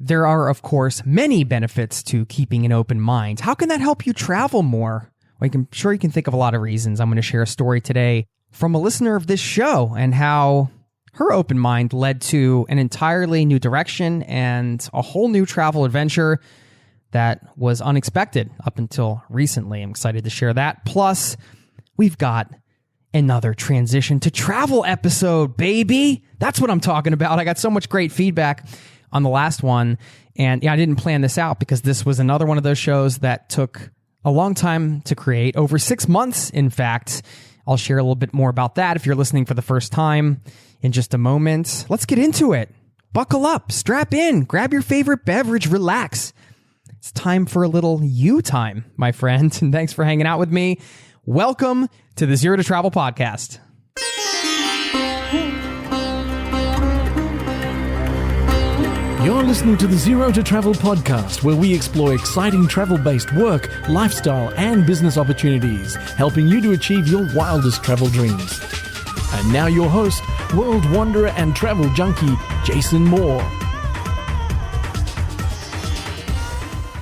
There are, of course, many benefits to keeping an open mind. How can that help you travel more? Well, I'm sure you can think of a lot of reasons. I'm going to share a story today from a listener of this show and how her open mind led to an entirely new direction and a whole new travel adventure that was unexpected up until recently. I'm excited to share that. Plus, we've got another transition to travel episode, baby. That's what I'm talking about. I got so much great feedback on the last one. And yeah, I didn't plan this out because this was another one of those shows that took a long time to create, over 6 months, in fact. I'll share a little bit more about that if you're listening for the first time in just a moment. Let's get into it. Buckle up, strap in, grab your favorite beverage, relax. It's time for a little you time, my friend. And thanks for hanging out with me. Welcome to the Zero to Travel podcast. You're listening to the Zero to Travel podcast, where we explore exciting travel-based work, lifestyle, and business opportunities, helping you to achieve your wildest travel dreams. And now your host, world wanderer and travel junkie, Jason Moore.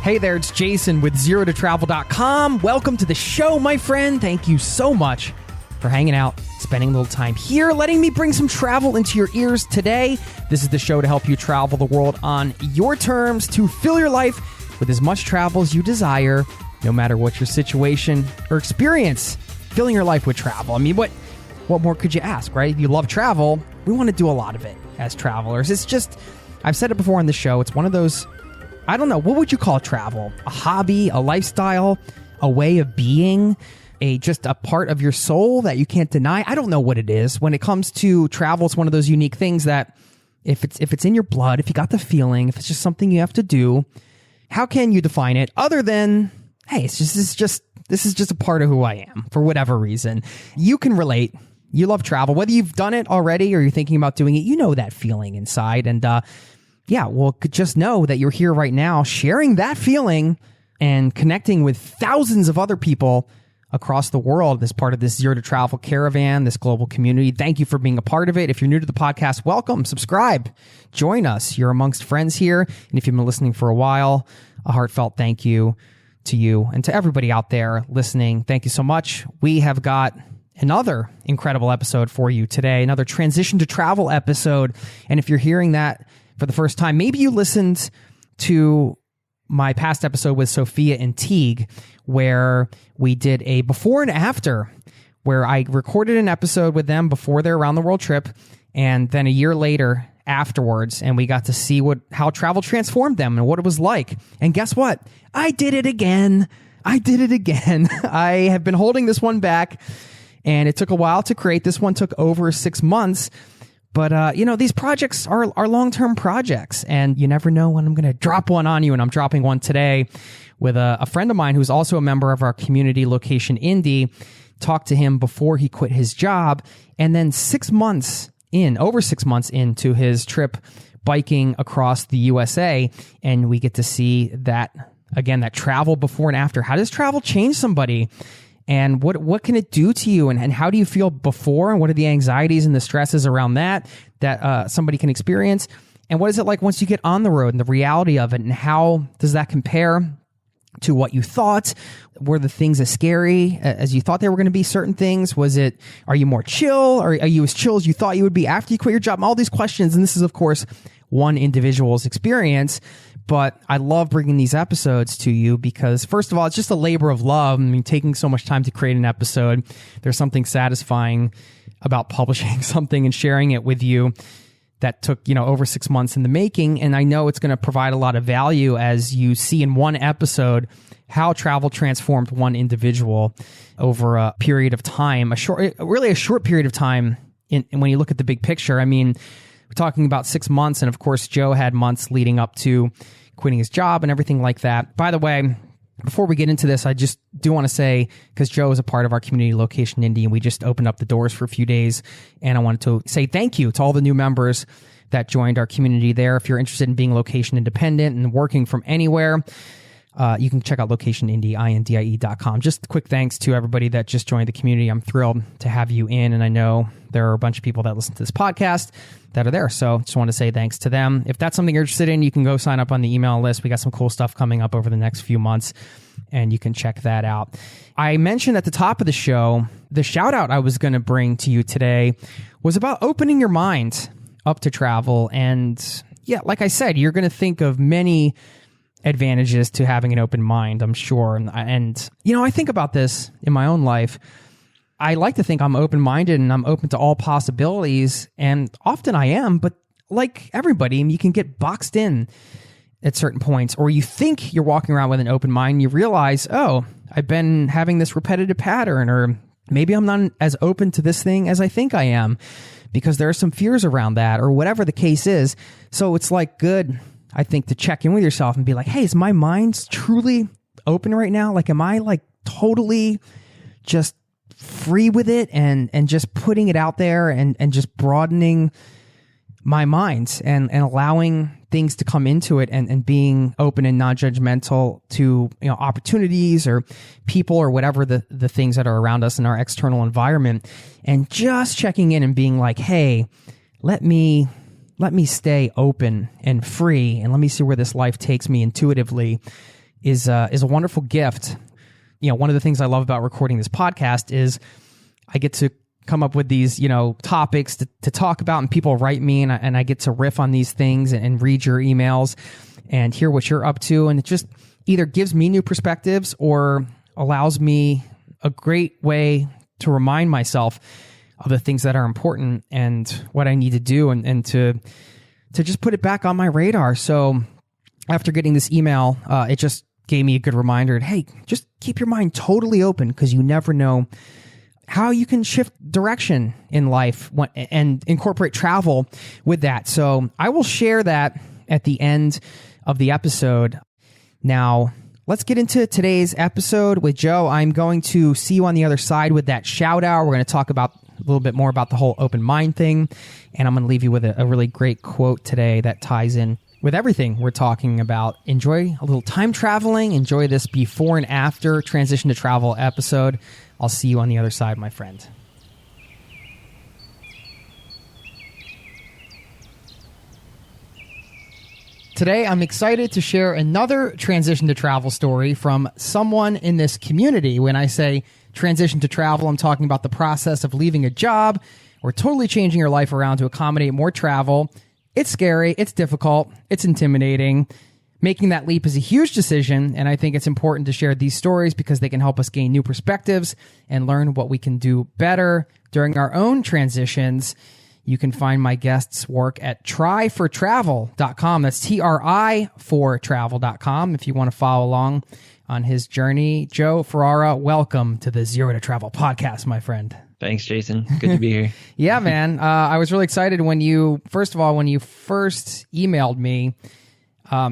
Hey there, it's Jason with ZeroToTravel.com. Welcome to the show, my friend. Thank you so much for hanging out, spending a little time here, letting me bring some travel into your ears today. This is the show to help you travel the world on your terms, to fill your life with as much travel as you desire, no matter what your situation or experience. Filling your life with travel. I mean, what more could you ask, right? If you love travel, we want to do a lot of it as travelers. It's just, I've said it before on the show, it's one of those, I don't know, what would you call travel? A hobby, a lifestyle, a way of being, just a part of your soul that you can't deny? I don't know what it is. When it comes to travel, it's one of those unique things that if it's in your blood, if you got the feeling, if it's just something you have to do, how can you define it other than, hey, this is just a part of who I am for whatever reason. You can relate. You love travel, whether you've done it already or you're thinking about doing it, you know that feeling inside. And, yeah, well, just know that you're here right now sharing that feeling and connecting with thousands of other people across the world as part of this Zero to Travel caravan, this global community. Thank you for being a part of it. If you're new to the podcast, welcome, subscribe, join us. You're amongst friends here. And if you've been listening for a while, a heartfelt thank you to you and to everybody out there listening. Thank you so much. We have got another incredible episode for you today, another transition to travel episode. And if you're hearing that for the first time, maybe you listened to my past episode with Sophia and Teague, where we did a before and after, where I recorded an episode with them before their around the world trip, and then a year later afterwards, and we got to see how travel transformed them and what it was like. And guess what? I did it again. I have been holding this one back, and it took a while to create. This one took over 6 months. But, these projects are long-term projects, and you never know when I'm going to drop one on you, and I'm dropping one today with a friend of mine who's also a member of our community location, Indy. Talked to him before he quit his job, and then over 6 months into his trip biking across the USA, and we get to see that travel before and after. How does travel change somebody? And what can it do to you? And how do you feel before? And what are the anxieties and the stresses around that somebody can experience? And what is it like once you get on the road and the reality of it? And how does that compare to what you thought? Were the things as scary as you thought they were going to be? Certain things? Are you more chill? Or are you as chill as you thought you would be after you quit your job? All these questions. And this is, of course, one individual's experience. But I love bringing these episodes to you because, first of all, it's just a labor of love. I mean, taking so much time to create an episode, there's something satisfying about publishing something and sharing it with you that took, over 6 months in the making. And I know it's going to provide a lot of value as you see in one episode how travel transformed one individual over a period of time, a short period of time. And when you look at the big picture, I mean, we're talking about 6 months. And of course, Joe had months leading up to quitting his job and everything like that. By the way, before we get into this, I just do want to say, because Joe is a part of our community location, Indy, and we just opened up the doors for a few days. And I wanted to say thank you to all the new members that joined our community there. If you're interested in being location independent and working from anywhere, You can check out locationindie.com. Just quick thanks to everybody that just joined the community. I'm thrilled to have you in, and I know there are a bunch of people that listen to this podcast that are there. So just want to say thanks to them. If that's something you're interested in, you can go sign up on the email list. We got some cool stuff coming up over the next few months, and you can check that out. I mentioned at the top of the show, the shout out I was going to bring to you today was about opening your mind up to travel. And yeah, like I said, you're going to think of many advantages to having an open mind, I'm sure. And, you know, I think about this in my own life. I like to think I'm open-minded and I'm open to all possibilities. And often I am, but like everybody, you can get boxed in at certain points, or you think you're walking around with an open mind and you realize, oh, I've been having this repetitive pattern, or maybe I'm not as open to this thing as I think I am because there are some fears around that, or whatever the case is. So it's like good, I think, to check in with yourself and be like, hey, is my mind truly open right now? Like, am I like totally just free with it and just putting it out there and just broadening my mind and allowing things to come into it and being open and non-judgmental to, you know, opportunities or people or whatever the things that are around us in our external environment, and just checking in and being like, hey, let me stay open and free, and let me see where this life takes me intuitively is a wonderful gift. You know, one of the things I love about recording this podcast is I get to come up with these, you know, topics to talk about, and people write me, and I get to riff on these things and read your emails and hear what you're up to. And it just either gives me new perspectives or allows me a great way to remind myself of the things that are important and what I need to do, and to just put it back on my radar. So after getting this email, it just gave me a good reminder. Hey, just keep your mind totally open, because you never know how you can shift direction in life and incorporate travel with that. So I will share that at the end of the episode. Now, let's get into today's episode with Joe. I'm going to see you on the other side with that shout out. We're going to talk about a little bit more about the whole open mind thing. And I'm going to leave you with a really great quote today that ties in with everything we're talking about. Enjoy a little time traveling. Enjoy this before and after transition to travel episode. I'll see you on the other side, my friend. Today, I'm excited to share another transition to travel story from someone in this community. When I say transition to travel, I'm talking about the process of leaving a job or totally changing your life around to accommodate more travel. It's scary, it's difficult, it's intimidating. Making that leap is a huge decision, and I think it's important to share these stories because they can help us gain new perspectives and learn what we can do better during our own transitions. You can find my guest's work at tryfortravel.com. That's TRI for travel.com if you want to follow along on his journey. Joe Ferarra, welcome to the Zero to Travel podcast, my friend. Thanks, Jason. Good to be here. Yeah, man. I was really excited when you first emailed me.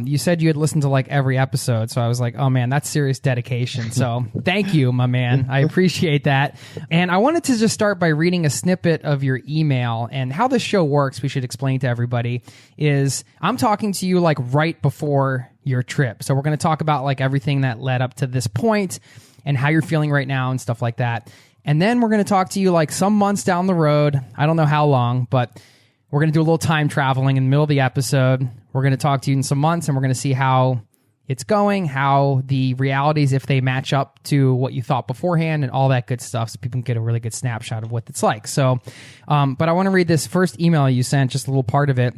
You said you had listened to like every episode. So I was like, oh man, that's serious dedication. So thank you, my man. I appreciate that. And I wanted to just start by reading a snippet of your email. And how this show works, we should explain to everybody, is I'm talking to you like right before your trip. So we're going to talk about like everything that led up to this point and how you're feeling right now and stuff like that. And then we're going to talk to you like some months down the road. I don't know how long, but we're going to do a little time traveling in the middle of the episode. We're going to talk to you in some months, and we're going to see how it's going, how the realities, if they match up to what you thought beforehand, and all that good stuff, so people can get a really good snapshot of what it's like. So, but I want to read this first email you sent, just a little part of it.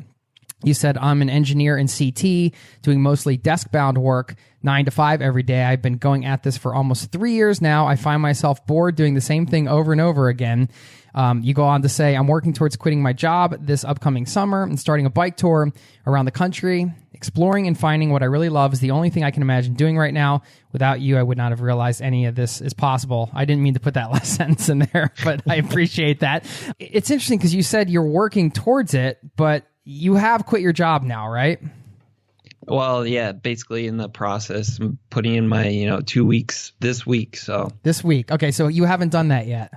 You said, I'm an engineer in CT, doing mostly desk-bound work, 9 to 5 every day. I've been going at this for almost 3 years now. I find myself bored doing the same thing over and over again. You go on to say, I'm working towards quitting my job this upcoming summer and starting a bike tour around the country. Exploring and finding what I really love is the only thing I can imagine doing right now. Without you, I would not have realized any of this is possible. I didn't mean to put that last sentence in there, but I appreciate that. It's interesting because you said you're working towards it, but you have quit your job now, right? Well, yeah, basically in the process, I'm putting in my, 2 weeks this week. So this week. Okay. So you haven't done that yet.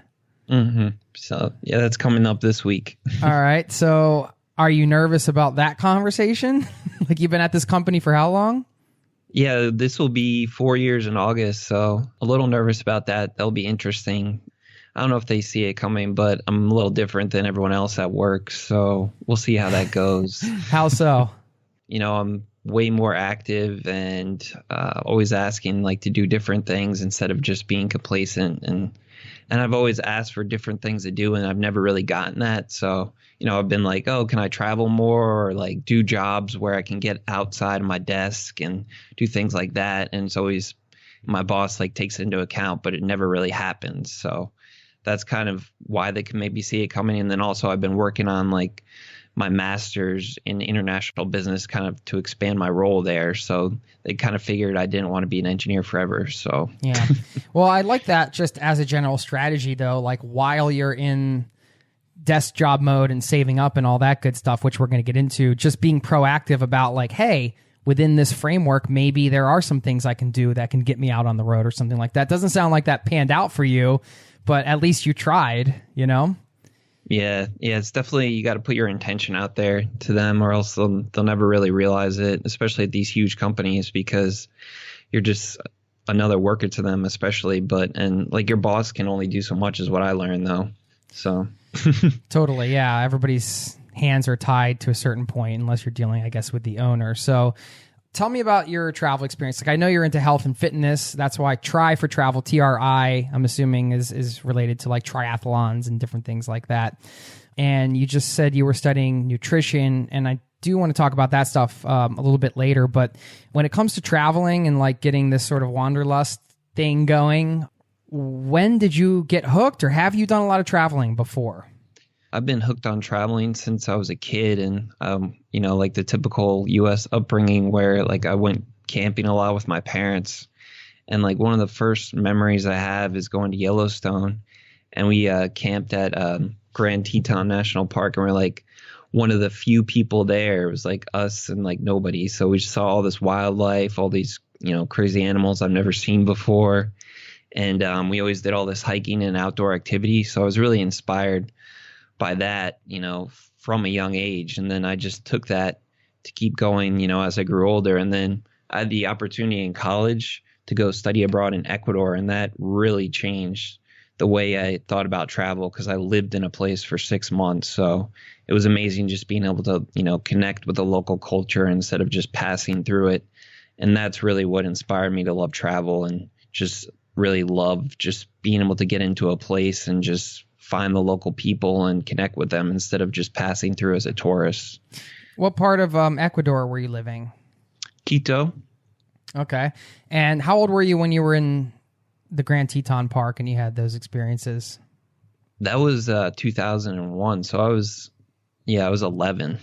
Mm-hmm. So yeah, that's coming up this week. All right. So are you nervous about that conversation? Like, you've been at this company for how long? Yeah, this will be 4 years in August, so a little nervous about that. That'll be interesting. I don't know if they see it coming, but I'm a little different than everyone else at work, so we'll see how that goes. How so? I'm way more active and always asking like to do different things instead of just being complacent. And I've always asked for different things to do, and I've never really gotten that. So, I've been like, oh, can I travel more or like do jobs where I can get outside of my desk and do things like that? And it's always my boss like takes it into account, but it never really happens. So that's kind of why they can maybe see it coming. And then also I've been working on like my master's in international business kind of to expand my role there. So they kind of figured I didn't want to be an engineer forever. So yeah. Well, I like that just as a general strategy though, like while you're in desk job mode and saving up and all that good stuff, which we're going to get into, just being proactive about like, hey, within this framework, maybe there are some things I can do that can get me out on the road or something like that. Doesn't sound like that panned out for you, but at least you tried, Yeah, it's definitely, you got to put your intention out there to them or else they'll never really realize it, especially at these huge companies, because you're just another worker to them, especially. And like your boss can only do so much is what I learned though. So totally. Yeah. Everybody's hands are tied to a certain point unless you're dealing, I guess, with the owner. So tell me about your travel experience. Like I know you're into health and fitness. That's why Tri for Travel, TRI, I'm assuming is related to like triathlons and different things like that. And you just said you were studying nutrition, and I do want to talk about that stuff a little bit later. But when it comes to traveling and like getting this sort of wanderlust thing going, when did you get hooked, or have you done a lot of traveling before? I've been hooked on traveling since I was a kid, and like the typical U.S. upbringing where like I went camping a lot with my parents, and like one of the first memories I have is going to Yellowstone, and we camped at Grand Teton National Park, and we're like one of the few people there. It was like us and like nobody, so we just saw all this wildlife, all these crazy animals I've never seen before, and we always did all this hiking and outdoor activity. So I was really inspired by that, from a young age. And then I just took that to keep going, as I grew older. And then I had the opportunity in college to go study abroad in Ecuador. And that really changed the way I thought about travel, because I lived in a place for 6 months. So it was amazing just being able to, connect with the local culture instead of just passing through it. And that's really what inspired me to love travel, and just really love just being able to get into a place and just find the local people and connect with them instead of just passing through as a tourist. What part of Ecuador were you living? Quito. Okay. And how old were you when you were in the Grand Teton Park and you had those experiences? That was 2001. So I was 11.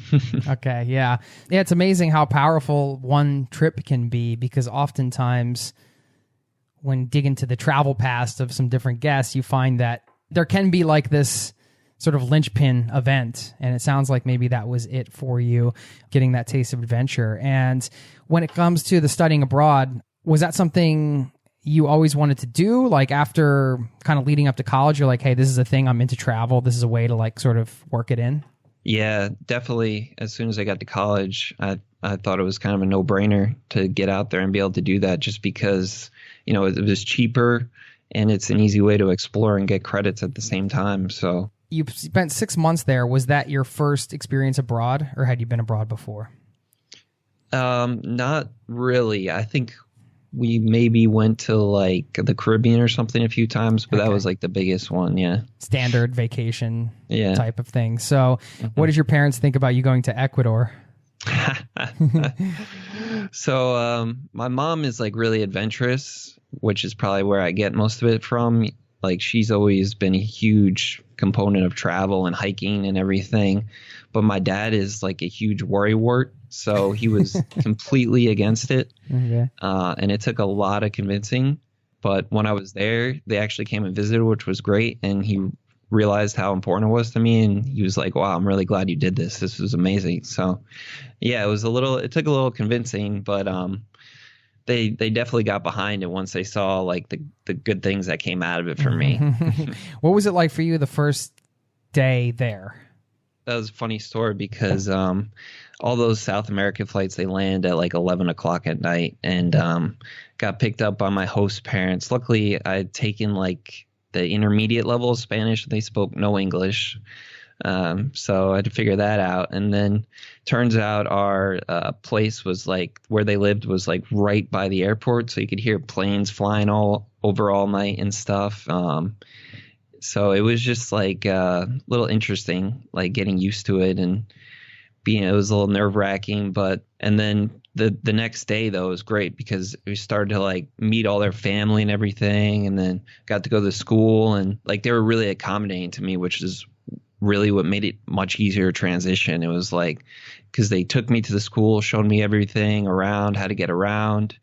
Okay. Yeah. Yeah. It's amazing how powerful one trip can be, because oftentimes when dig into the travel past of some different guests, you find that there can be like this sort of linchpin event. And it sounds like maybe that was it for you, getting that taste of adventure. And when it comes to the studying abroad, was that something you always wanted to do? Like after kind of leading up to college, you're like, hey, this is a thing, I'm into travel. This is a way to like sort of work it in. Yeah, definitely. As soon as I got to college, I thought it was kind of a no-brainer to get out there and be able to do that, just because, it was cheaper and it's an easy way to explore and get credits at the same time. So you spent 6 months there. Was that your first experience abroad, or had you been abroad before? Not really. I think we maybe went to like the Caribbean or something a few times, but that was like the biggest one. Yeah. Standard vacation type of thing. So what did your parents think about you going to Ecuador? So my mom is like really adventurous, which is probably where I get most of it from. Like she's always been a huge component of travel and hiking and everything. But my dad is like a huge worrywart. So he was completely against it. Okay. And it took a lot of convincing. But when I was there, they actually came and visited, which was great. And he realized how important it was to me. And he was like, wow, I'm really glad you did this. This was amazing. So yeah, it took a little convincing, but they definitely got behind it once they saw like the good things that came out of it for me. What was it like for you the first day there? that was a funny story because all those South American flights, they land at like 11 o'clock at night, and got picked up by my host parents. Luckily, I had taken like the intermediate level of Spanish. They spoke no English. So I had to figure that out. And then turns out our place was like where they lived was like right by the airport. So you could hear planes flying all over all night and stuff. So it was just like a little interesting, like getting used to it and it was a little nerve wracking. And then the next day though was great because we started to like meet all their family and everything, and then got to go to school, and like they were really accommodating to me, which is really what made it much easier to transition. It was like, because they took me to the school, showed me everything around, how to get around.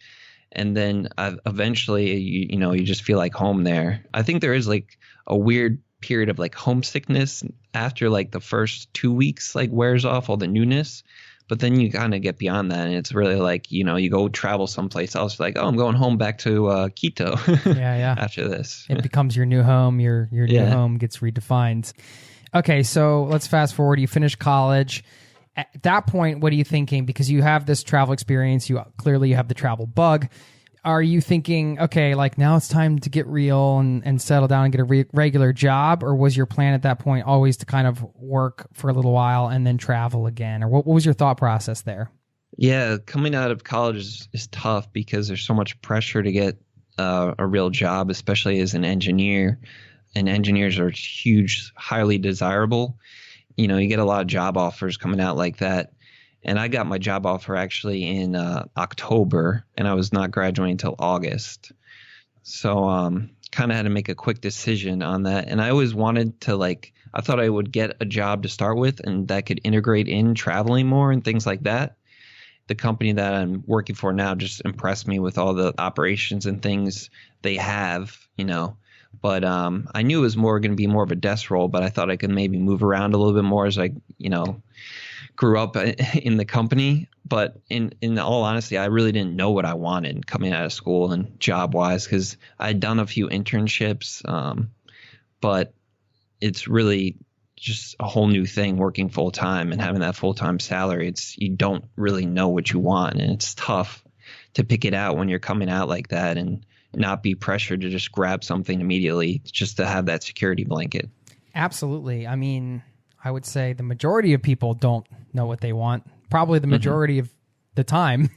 And then eventually, you just feel like home there. I think there is like a weird period of like homesickness after like the first 2 weeks, like wears off all the newness. But then you kind of get beyond that, and it's really like, you go travel someplace else, like, oh, I'm going home back to Quito. Yeah. After this. It becomes your new home. Your new home gets redefined. Okay, so let's fast forward. You finish college. At that point, what are you thinking? Because you have this travel experience. You have the travel bug. Are you thinking, okay, like now it's time to get real and settle down and get a regular job? Or was your plan at that point always to kind of work for a little while and then travel again? Or what was your thought process there? Yeah, coming out of college is tough because there's so much pressure to get a real job, especially as an engineer. And engineers are huge, highly desirable. You get a lot of job offers coming out like that. And I got my job offer actually in October, and I was not graduating until August. So kind of had to make a quick decision on that. And I always wanted to I thought I would get a job to start with and that could integrate in traveling more and things like that. The company that I'm working for now just impressed me with all the operations and things they have, But I knew it was going to be more of a desk role, but I thought I could maybe move around a little bit more as I, grew up in the company. But in all honesty, I really didn't know what I wanted coming out of school and job wise, because I had done a few internships, but it's really just a whole new thing working full time and having that full time salary. You don't really know what you want, and it's tough to pick it out when you're coming out like that and not be pressured to just grab something immediately just to have that security blanket. Absolutely. I mean, I would say the majority of people don't know what they want. Probably the majority of the time,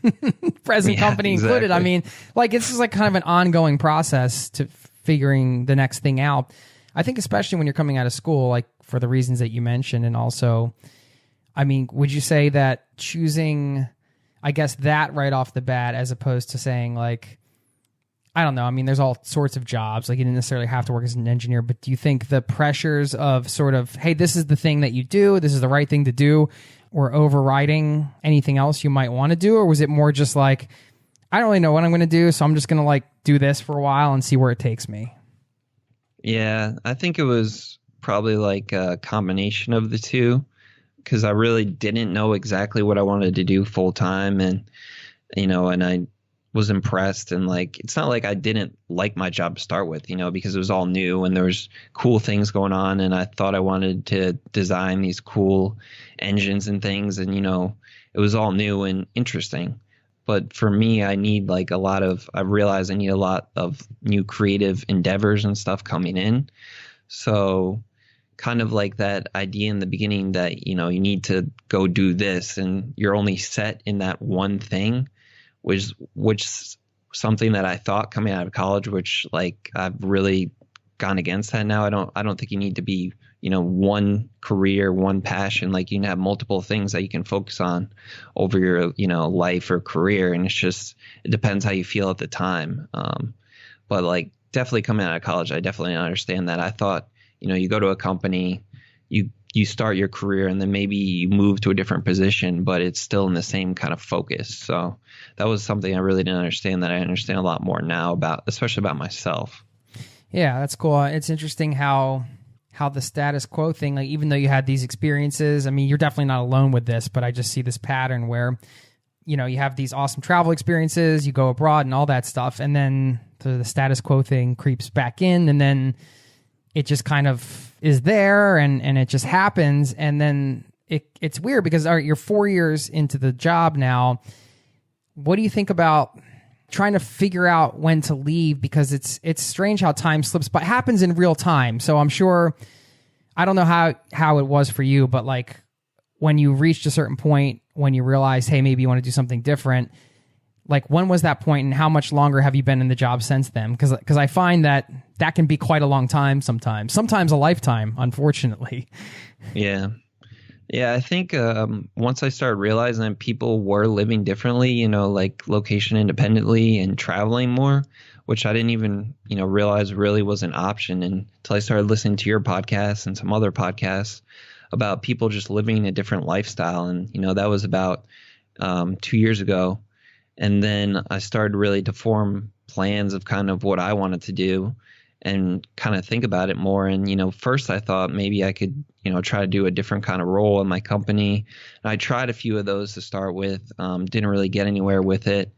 present company included. I mean, it's just kind of an ongoing process to figuring the next thing out. I think especially when you're coming out of school, for the reasons that you mentioned. And also, I mean, would you say that choosing, I guess, that right off the bat, as opposed to saying I don't know. I mean, there's all sorts of jobs. You didn't necessarily have to work as an engineer, but do you think the pressures of sort of, hey, this is the thing that you do, this is the right thing to do, were overriding anything else you might want to do? Or was it more just I don't really know what I'm going to do, so I'm just going to do this for a while and see where it takes me? Yeah, I think it was probably a combination of the two, because I really didn't know exactly what I wanted to do full time. And, and I was impressed, and it's not like I didn't like my job to start with, because it was all new and there was cool things going on, and I thought I wanted to design these cool engines and things, and it was all new and interesting. But for me, I need I realized I need a lot of new creative endeavors and stuff coming in. So kind of that idea in the beginning that, you need to go do this and you're only set in that one thing, which something that I thought coming out of college, which I've really gone against that now. I don't think you need to be, one career, one passion. You can have multiple things that you can focus on over your, life or career. And it depends how you feel at the time. But definitely coming out of college, I definitely understand that. I thought, you go to a company, you start your career, and then maybe you move to a different position, but it's still in the same kind of focus. So that was something I really didn't understand that I understand a lot more now especially about myself. Yeah, that's cool. It's interesting how the status quo thing, even though you had these experiences, I mean, you're definitely not alone with this, but I just see this pattern where, you have these awesome travel experiences, you go abroad and all that stuff, and then the status quo thing creeps back in, and then it just kind of is there and it just happens. And then it's weird because you're 4 years into the job now. What do you think about trying to figure out when to leave? Because it's strange how time slips by. It happens in real time. So I'm sure, I don't know how it was for you, but like when you reached a certain point, when you realized, hey, maybe you want to do something different, like when was that point and how much longer have you been in the job since then? Because I find that can be quite a long time sometimes a lifetime, unfortunately. Yeah. Yeah, I think once I started realizing that people were living differently, like location independently and traveling more, which I didn't even, realize really was an option until I started listening to your podcast and some other podcasts about people just living a different lifestyle. And, that was about 2 years ago. And then I started really to form plans of kind of what I wanted to do and kind of think about it more. And, first I thought maybe I could, try to do a different kind of role in my company. And I tried a few of those to start with, didn't really get anywhere with it.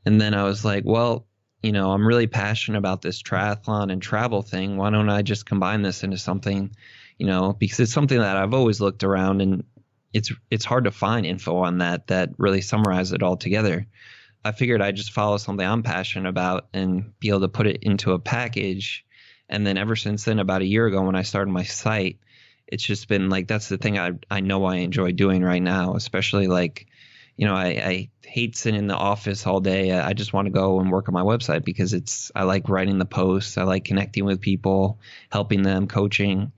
And then I was like, well, I'm really passionate about this triathlon and travel thing. Why don't I just combine this into something, because it's something that I've always looked around and it's hard to find info on that really summarize it all together. I figured I'd just follow something I'm passionate about and be able to put it into a package. And then ever since then, about a year ago when I started my site, it's just been like, that's the thing I know I enjoy doing right now, especially like, I hate sitting in the office all day. I just want to go and work on my website because I like writing the posts. I like connecting with people, helping them, coaching.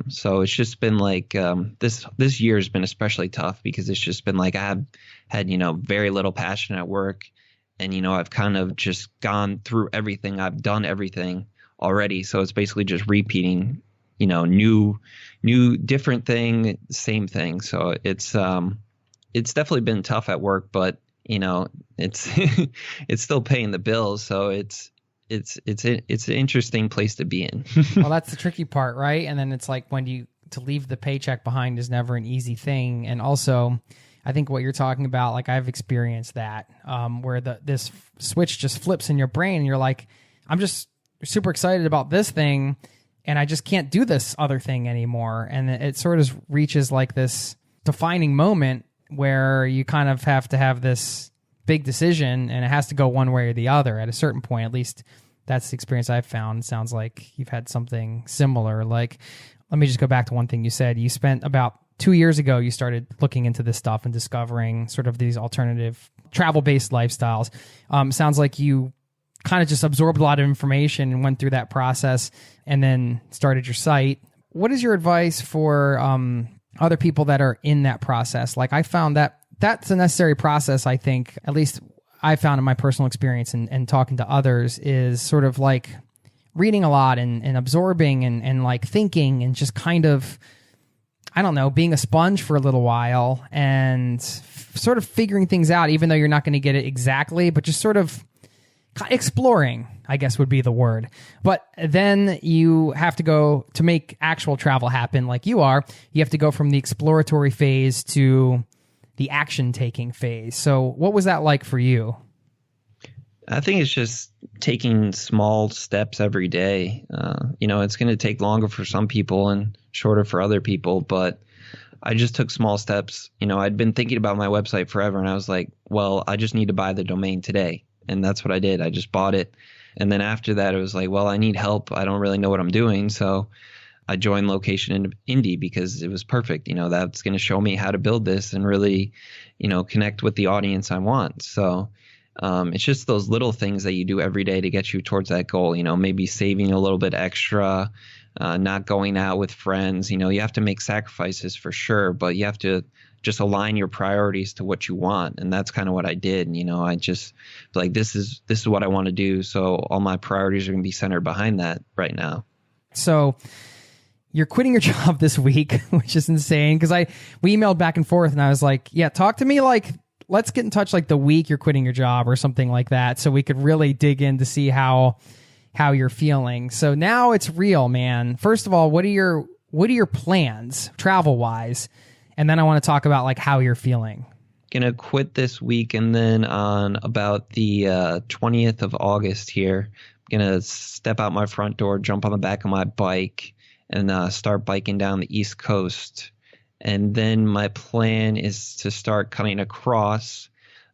So it's just been like this year has been especially tough because it's just been like I have had, very little passion at work. And, I've kind of just gone through everything. I've done everything already. So it's basically just repeating, new, different thing, same thing. So it's definitely been tough at work, but, it's it's still paying the bills. So it's an interesting place to be in. Well, that's the tricky part, right? And then it's like to leave the paycheck behind is never an easy thing. And also, I think what you're talking about, like I've experienced that, where this switch just flips in your brain and you're like, I'm just super excited about this thing and I just can't do this other thing anymore. And it sort of reaches like this defining moment where you kind of have to have this big decision and it has to go one way or the other at a certain point. At least that's the experience I've found. It sounds like you've had something similar. Like, let me just go back to one thing you said. You spent about 2 years ago, you started looking into this stuff and discovering sort of these alternative travel-based lifestyles. Sounds like you kind of just absorbed a lot of information and went through that process and then started your site. What is your advice for other people that are in that process? Like I found that's a necessary process, I think, at least I found in my personal experience and talking to others, is sort of like reading a lot and absorbing and like thinking and just kind of, I don't know, being a sponge for a little while and sort of figuring things out, even though you're not going to get it exactly, but just sort of exploring, I guess would be the word. But then you have to go to make actual travel happen like you are. You have to go from the exploratory phase to the action taking phase. So what was that like for you? I think it's just taking small steps every day. It's going to take longer for some people and shorter for other people, but I just took small steps. I'd been thinking about my website forever and I was like, well, I just need to buy the domain today. And that's what I did. I just bought it. And then after that, it was like, well, I need help. I don't really know what I'm doing. So I joined Location Indie because it was perfect. That's going to show me how to build this and really, connect with the audience I want. So it's just those little things that you do every day to get you towards that goal. Maybe saving a little bit extra, not going out with friends. You have to make sacrifices for sure, but you have to just align your priorities to what you want. And that's kind of what I did. I just like, this is what I want to do. So all my priorities are going to be centered behind that right now. So you're quitting your job this week, which is insane. Because we emailed back and forth and I was like, yeah, talk to me like, let's get in touch like the week you're quitting your job or something like that. So we could really dig in to see how you're feeling. So now it's real, man. First of all, what are your plans travel wise? And then I want to talk about like how you're feeling. Gonna quit this week, and then on about the 20th of August here, I'm gonna step out my front door, jump on the back of my bike, and start biking down the East Coast. And then my plan is to start cutting across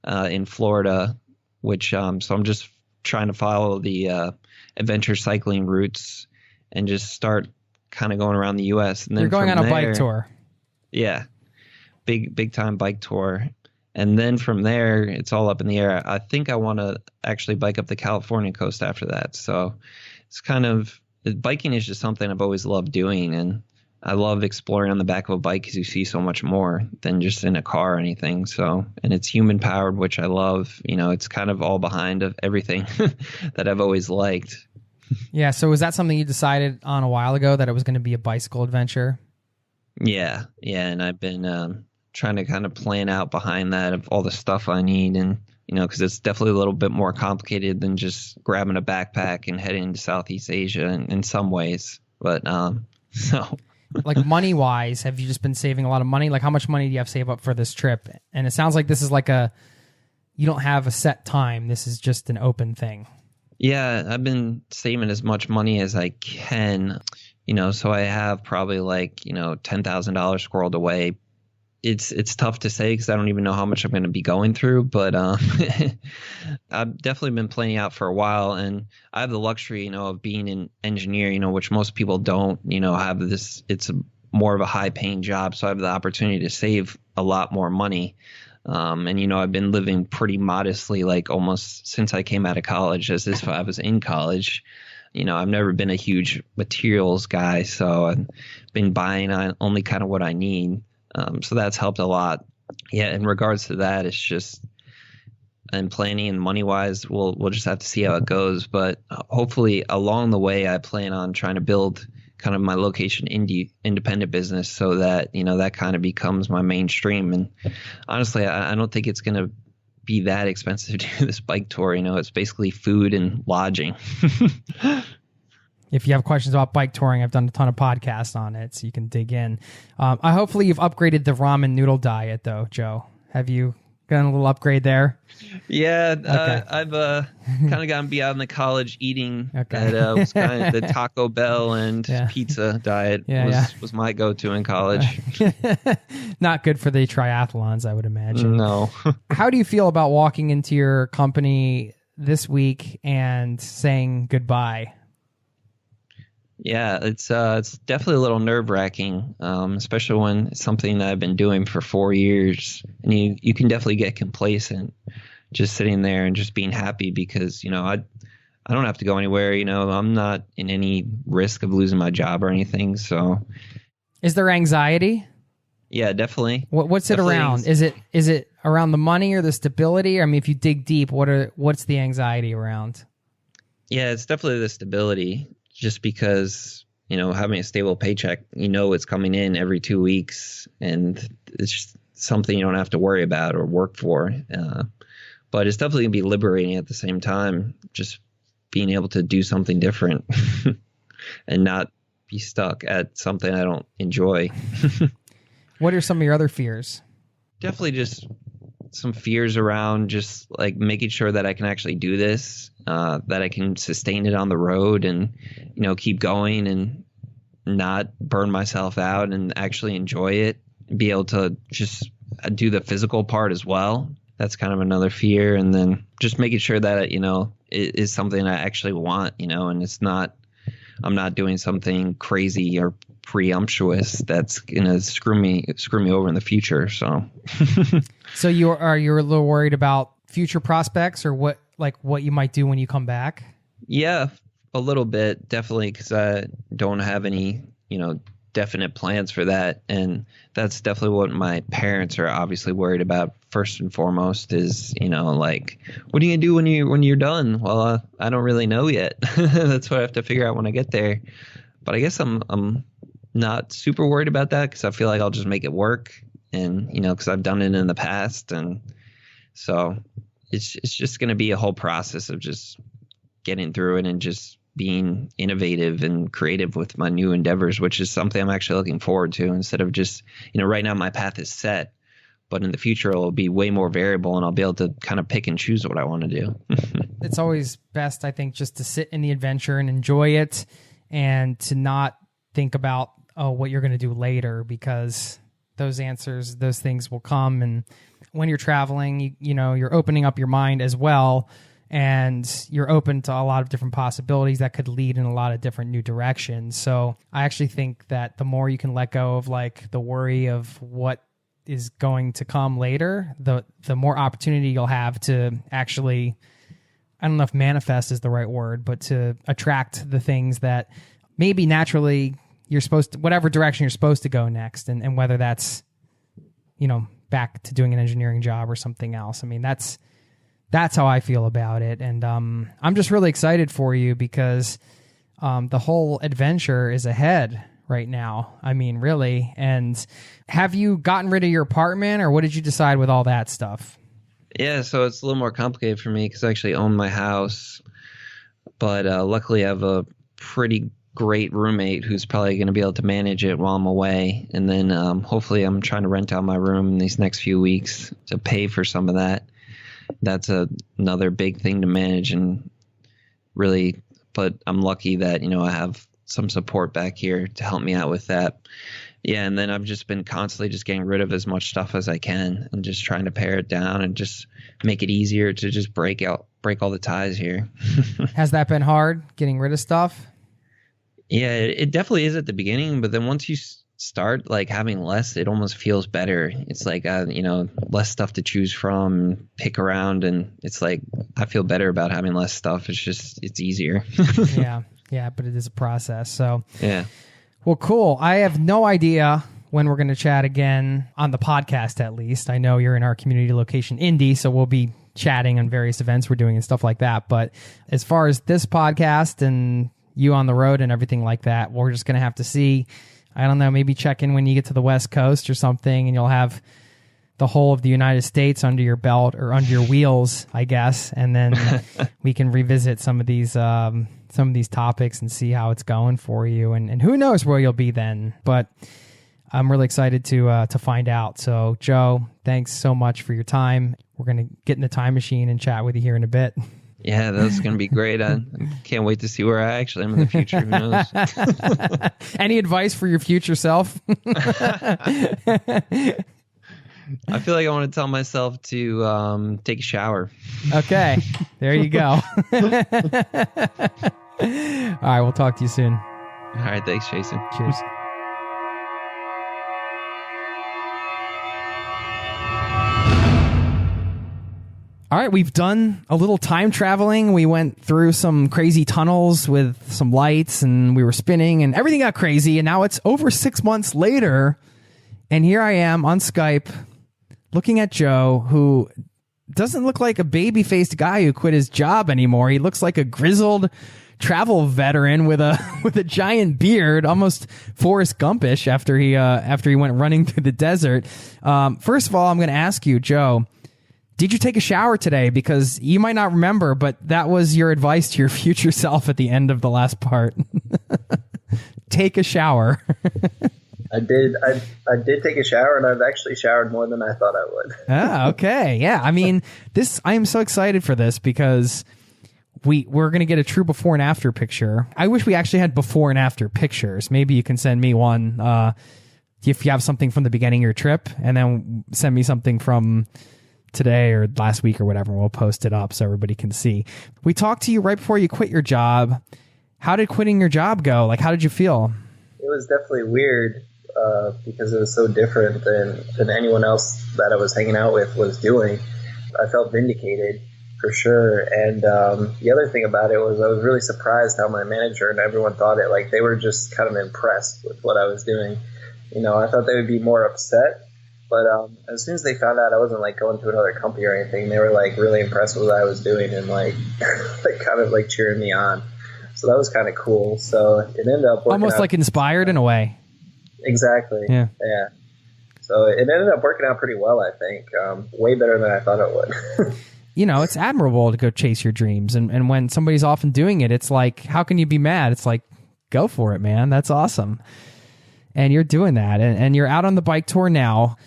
in Florida, which so I'm just trying to follow the adventure cycling routes and just start kind of going around the U.S. And then you're going on a bike tour. Yeah, big time bike tour. And then from there, it's all up in the air. I think I want to actually bike up the California coast after that. So it's kind of, biking is just something I've always loved doing. And I love exploring on the back of a bike because you see so much more than just in a car or anything. So, and it's human powered, which I love. You know, it's kind of all behind of everything that I've always liked. Yeah. So was that something you decided on a while ago, that it was going to be a bicycle adventure? Yeah. And I've been trying to kind of plan out behind that of all the stuff I need. And, you know, because it's definitely a little bit more complicated than just grabbing a backpack and heading to Southeast Asia in some ways. But so... Like money wise, have you just been saving a lot of money? Like how much money do you have saved up for this trip? And it sounds like this is like you don't have a set time. This is just an open thing. Yeah, I've been saving as much money as I can, you know, so I have probably like, you know, $10,000 squirreled away. It's tough to say because I don't even know how much I'm going to be going through, but I've definitely been planning out for a while, and I have the luxury, you know, of being an engineer, you know, which most people don't, you know, have this. It's more of a high paying job, so I have the opportunity to save a lot more money. And, you know, I've been living pretty modestly, like almost since I came out of college, as if I was in college. You know, I've never been a huge materials guy, so I've been buying on only kind of what I need. So that's helped a lot. Yeah, in regards to that, it's just, and planning and money wise, we'll just have to see how it goes. But hopefully along the way, I plan on trying to build kind of my location independent business so that, you know, that kind of becomes my mainstream. And honestly, I don't think it's going to be that expensive to do this bike tour. You know, it's basically food and lodging. If you have questions about bike touring, I've done a ton of podcasts on it, so you can dig in. Hopefully you've upgraded the ramen noodle diet, though, Joe. Have you gotten a little upgrade there? Yeah, okay. I've kind of gotten beyond the college eating. Okay. That was kind of the Taco Bell and pizza diet was my go-to in college. Not good for the triathlons, I would imagine. No. How do you feel about walking into your company this week and saying goodbye? Yeah, it's definitely a little nerve-wracking, especially when it's something that I've been doing for 4 years, and you can definitely get complacent just sitting there and just being happy because, you know, I don't have to go anywhere. You know, I'm not in any risk of losing my job or anything. So, is there anxiety? Yeah, definitely. What's it around? Is it around the money or the stability? I mean, if you dig deep, what's the anxiety around? Yeah, it's definitely the stability. Just because, you know, having a stable paycheck, you know, it's coming in every 2 weeks and it's just something you don't have to worry about or work for. But it's definitely going to be liberating at the same time, just being able to do something different and not be stuck at something I don't enjoy. What are some of your other fears? Definitely just some fears around just like making sure that I can actually do this, that I can sustain it on the road and, you know, keep going and not burn myself out and actually enjoy it, be able to just do the physical part as well. That's kind of another fear. And then just making sure that, you know, it is something I actually want, you know, and I'm not doing something crazy or presumptuous that's gonna screw me over in the future. So So you're a little worried about future prospects or what you might do when you come back? Yeah, a little bit, definitely, because I don't have any, you know, definite plans for that. And that's definitely what my parents are obviously worried about first and foremost is, you know, like, what are you gonna do when you're done? Well, I don't really know yet. That's what I have to figure out when I get there. But I guess I'm not super worried about that because I feel like I'll just make it work. And, you know, because I've done it in the past. And so it's just going to be a whole process of just getting through it and just being innovative and creative with my new endeavors, which is something I'm actually looking forward to instead of just, you know, right now my path is set, but in the future it'll be way more variable and I'll be able to kind of pick and choose what I want to do. It's always best, I think, just to sit in the adventure and enjoy it and to not think about what you're going to do later, because those things will come. And when you're traveling, you're opening up your mind as well, and you're open to a lot of different possibilities that could lead in a lot of different new directions. So I actually think that the more you can let go of like the worry of what is going to come later, the more opportunity you'll have to actually, I don't know if manifest is the right word, but to attract the things that maybe naturally you're supposed to, whatever direction you're supposed to go next. And whether that's, back to doing an engineering job or something else. I mean, that's how I feel about it. And I'm just really excited for you, because the whole adventure is ahead right now. I mean, really. And have you gotten rid of your apartment, or what did you decide with all that stuff? Yeah, so it's a little more complicated for me because I actually own my house. But luckily I have a pretty great roommate who's probably going to be able to manage it while I'm away. And then hopefully I'm trying to rent out my room in these next few weeks to pay for some of that. That's another big thing to manage, and really, but I'm lucky that, I have some support back here to help me out with that. Yeah, and then I've just been constantly just getting rid of as much stuff as I can and just trying to pare it down and just make it easier to just break all the ties here. Has that been hard, getting rid of stuff? Yeah, it definitely is at the beginning, but then once you start like having less, it almost feels better. It's like less stuff to choose from, pick around, and it's like I feel better about having less stuff. It's easier. yeah, but it is a process. So yeah. Well, cool. I have no idea when we're going to chat again on the podcast. At least I know you're in our community location, Indy, so we'll be chatting on various events we're doing and stuff like that. But as far as this podcast and you on the road and everything like that, we're just going to have to see. I don't know, maybe check in when you get to the West Coast or something, and you'll have the whole of the United States under your belt or under your wheels, I guess. And then we can revisit some of these topics and see how it's going for you. And who knows where you'll be then. But I'm really excited to find out. So, Joe, thanks so much for your time. We're going to get in the time machine and chat with you here in a bit. Yeah, that's going to be great. I can't wait to see where I actually am in the future. Who knows? Any advice for your future self? I feel like I want to tell myself to take a shower. Okay, there you go. All right, we'll talk to you soon. All right, thanks, Jason. Cheers. All right, we've done a little time traveling. We went through some crazy tunnels with some lights, and we were spinning, and everything got crazy. And now it's over 6 months later, and here I am on Skype looking at Joe, who doesn't look like a baby-faced guy who quit his job anymore. He looks like a grizzled travel veteran with a giant beard, almost Forrest Gumpish after he went running through the desert. First of all, I'm going to ask you, Joe, did you take a shower today? Because you might not remember, but that was your advice to your future self at the end of the last part. Take a shower. I did. I did take a shower, and I've actually showered more than I thought I would. Okay. Yeah. I mean, I am so excited for this because we're going to get a true before and after picture. I wish we actually had before and after pictures. Maybe you can send me one if you have something from the beginning of your trip, and then send me something from today or last week or whatever. We'll post it up so everybody can see. We talked to you right before you quit your job. How did quitting your job go? Like, how did you feel? It was definitely weird because it was so different than anyone else that I was hanging out with was doing. I felt vindicated for sure. And the other thing about it was I was really surprised how my manager and everyone thought it. Like, they were just kind of impressed with what I was doing. I thought they would be more upset. But as soon as they found out I wasn't like going to another company or anything, they were like really impressed with what I was doing and like kind of like cheering me on. So that was kind of cool. So it ended up working almost out. Like inspired in a way. Exactly. Yeah. So it ended up working out pretty well, I think. Way better than I thought it would. It's admirable to go chase your dreams. And when somebody's often doing it, it's like, how can you be mad? It's like, go for it, man. That's awesome. And you're doing that. And you're out on the bike tour now.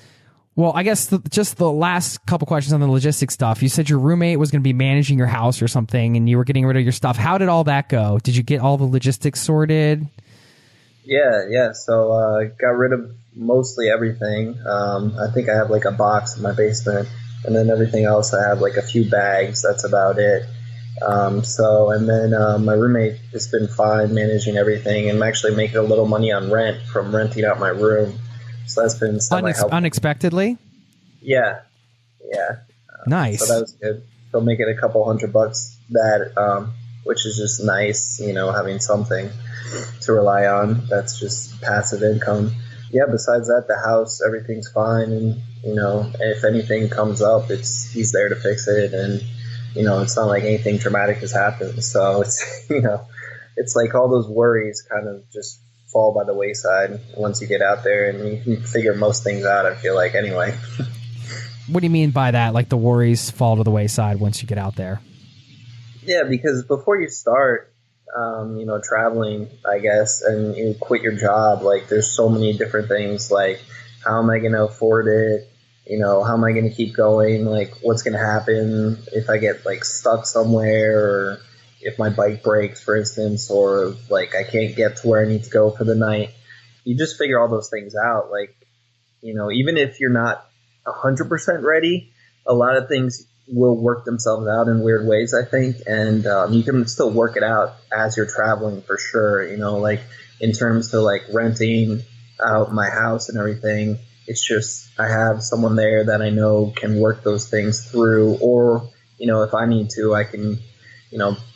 Well, I guess just the last couple questions on the logistics stuff. You said your roommate was going to be managing your house or something, and you were getting rid of your stuff. How did all that go? Did you get all the logistics sorted? Yeah. So got rid of mostly everything. I think I have like a box in my basement, and then everything else I have like a few bags. That's about it. And then my roommate has been fine managing everything, and I'm actually making a little money on rent from renting out my room. So that's been semi-helpful. Unexpectedly? Yeah. Nice. So that was good. So making a couple $100 that, which is just nice, having something to rely on. That's just passive income. Yeah, besides that, the house, everything's fine. And, if anything comes up, he's there to fix it. And, it's not like anything dramatic has happened. So it's, it's like all those worries kind of just fall by the wayside once you get out there and you can figure most things out, I feel like, anyway. What do you mean by that? Like the worries fall to the wayside once you get out there? Yeah, because before you start, traveling, I guess, and you quit your job, like there's so many different things, like how am I going to afford it? How am I going to keep going? Like what's going to happen if I get like stuck somewhere, or if my bike breaks, for instance, or like I can't get to where I need to go for the night. You just figure all those things out. Like, even if you're not 100% ready, a lot of things will work themselves out in weird ways, I think. And you can still work it out as you're traveling for sure. Like in terms of like renting out my house and everything, it's just I have someone there that I know can work those things through. Or, if I need to, I can,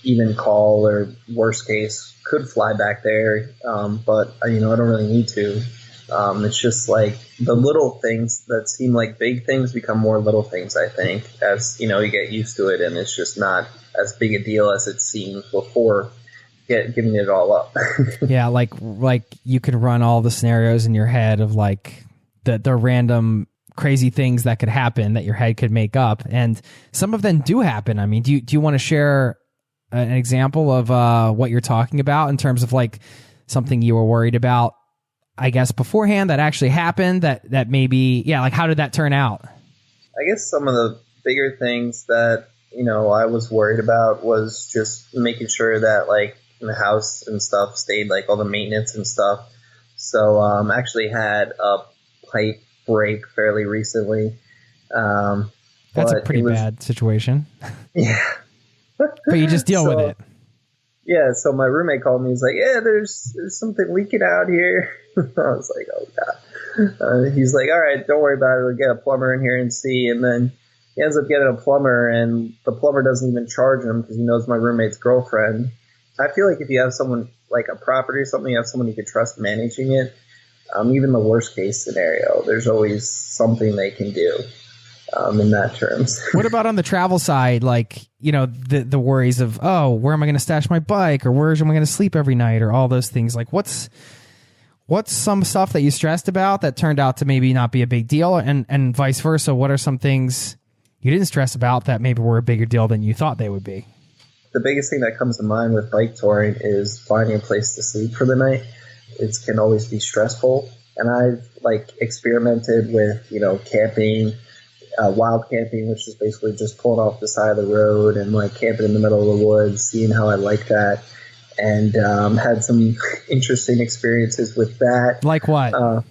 even call, or worst case could fly back there. But, I don't really need to. It's just like the little things that seem like big things become more little things, I think, as, you get used to it, and it's just not as big a deal as it seemed before giving it all up. Yeah, like you can run all the scenarios in your head of like the random crazy things that could happen that your head could make up, and some of them do happen. I mean, do you want to share an example of what you're talking about in terms of like something you were worried about, I guess, beforehand that actually happened that maybe, yeah, like how did that turn out? I guess some of the bigger things that, I was worried about was just making sure that like the house and stuff stayed, like all the maintenance and stuff. So actually had a pipe break fairly recently. That's a pretty bad situation. Yeah. But you just deal with it. Yeah, so my roommate called me. He's like, yeah, there's something leaking out here. I was like, oh, God. He's like, all right, don't worry about it. We'll get a plumber in here and see. And then he ends up getting a plumber, and the plumber doesn't even charge him because he knows my roommate's girlfriend. I feel like if you have someone, like a property or something, you have someone you could trust managing it, even the worst case scenario, there's always something they can do. In that terms. What about on the travel side? Like, the worries of, oh, where am I going to stash my bike, or where am I going to sleep every night, or all those things. Like what's some stuff that you stressed about that turned out to maybe not be a big deal, and vice versa? What are some things you didn't stress about that maybe were a bigger deal than you thought they would be? The biggest thing that comes to mind with bike touring is finding a place to sleep for the night. It can always be stressful. And I've experimented with, camping, wild camping, which is basically just pulling off the side of the road and camping in the middle of the woods, seeing how I like that, and had some interesting experiences with that. Like what?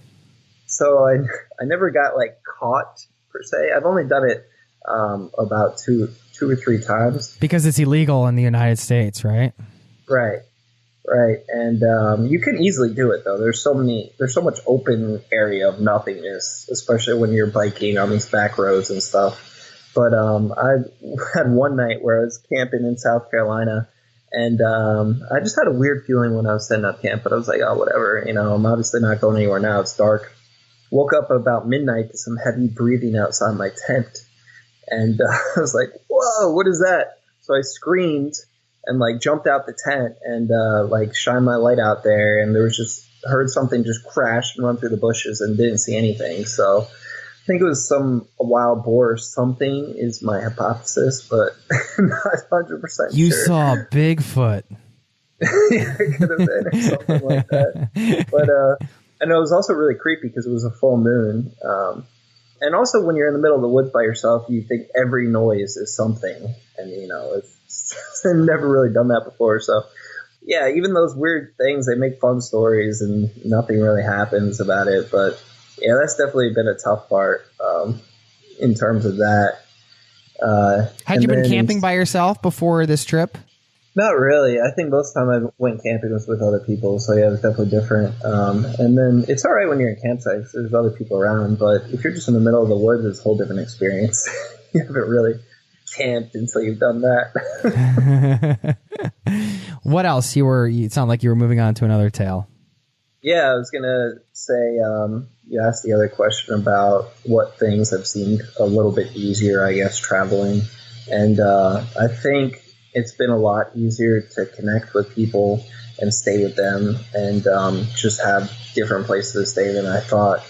So I never got caught per se. I've only done it about two or three times because it's illegal in the United States, right? Right. And you can easily do it though. There's so much open area of nothingness, especially when you're biking on these back roads and stuff. But I had one night where I was camping in South Carolina, and I just had a weird feeling when I was setting up camp, but I was like, oh, whatever, I'm obviously not going anywhere now. It's dark. Woke up about midnight to some heavy breathing outside my tent. And I was like, whoa, what is that? So I screamed and jumped out the tent and shined my light out there, and there was just heard something just crash and run through the bushes and didn't see anything. So I think it was a wild boar or something is my hypothesis, but not 100% You sure. saw Bigfoot. Yeah, it could have been or something like that. But and it was also really creepy because it was a full moon. And also when you're in the middle of the woods by yourself, you think every noise is something, and I've never really done that before. So yeah, even those weird things, they make fun stories and nothing really happens about it. But yeah, that's definitely been a tough part in terms of that. Had you been camping by yourself before this trip? Not really. I think most of the time I went camping was with other people. So yeah, it was definitely different. And then it's all right when you're in campsites. There's other people around. But if you're just in the middle of the woods, it's a whole different experience. You haven't really camped until you've done that. What else? It sounded like you were moving on to another tale. Yeah, I was going to say, you asked the other question about what things have seemed a little bit easier, I guess, traveling. And I think it's been a lot easier to connect with people and stay with them and just have different places to stay than I thought.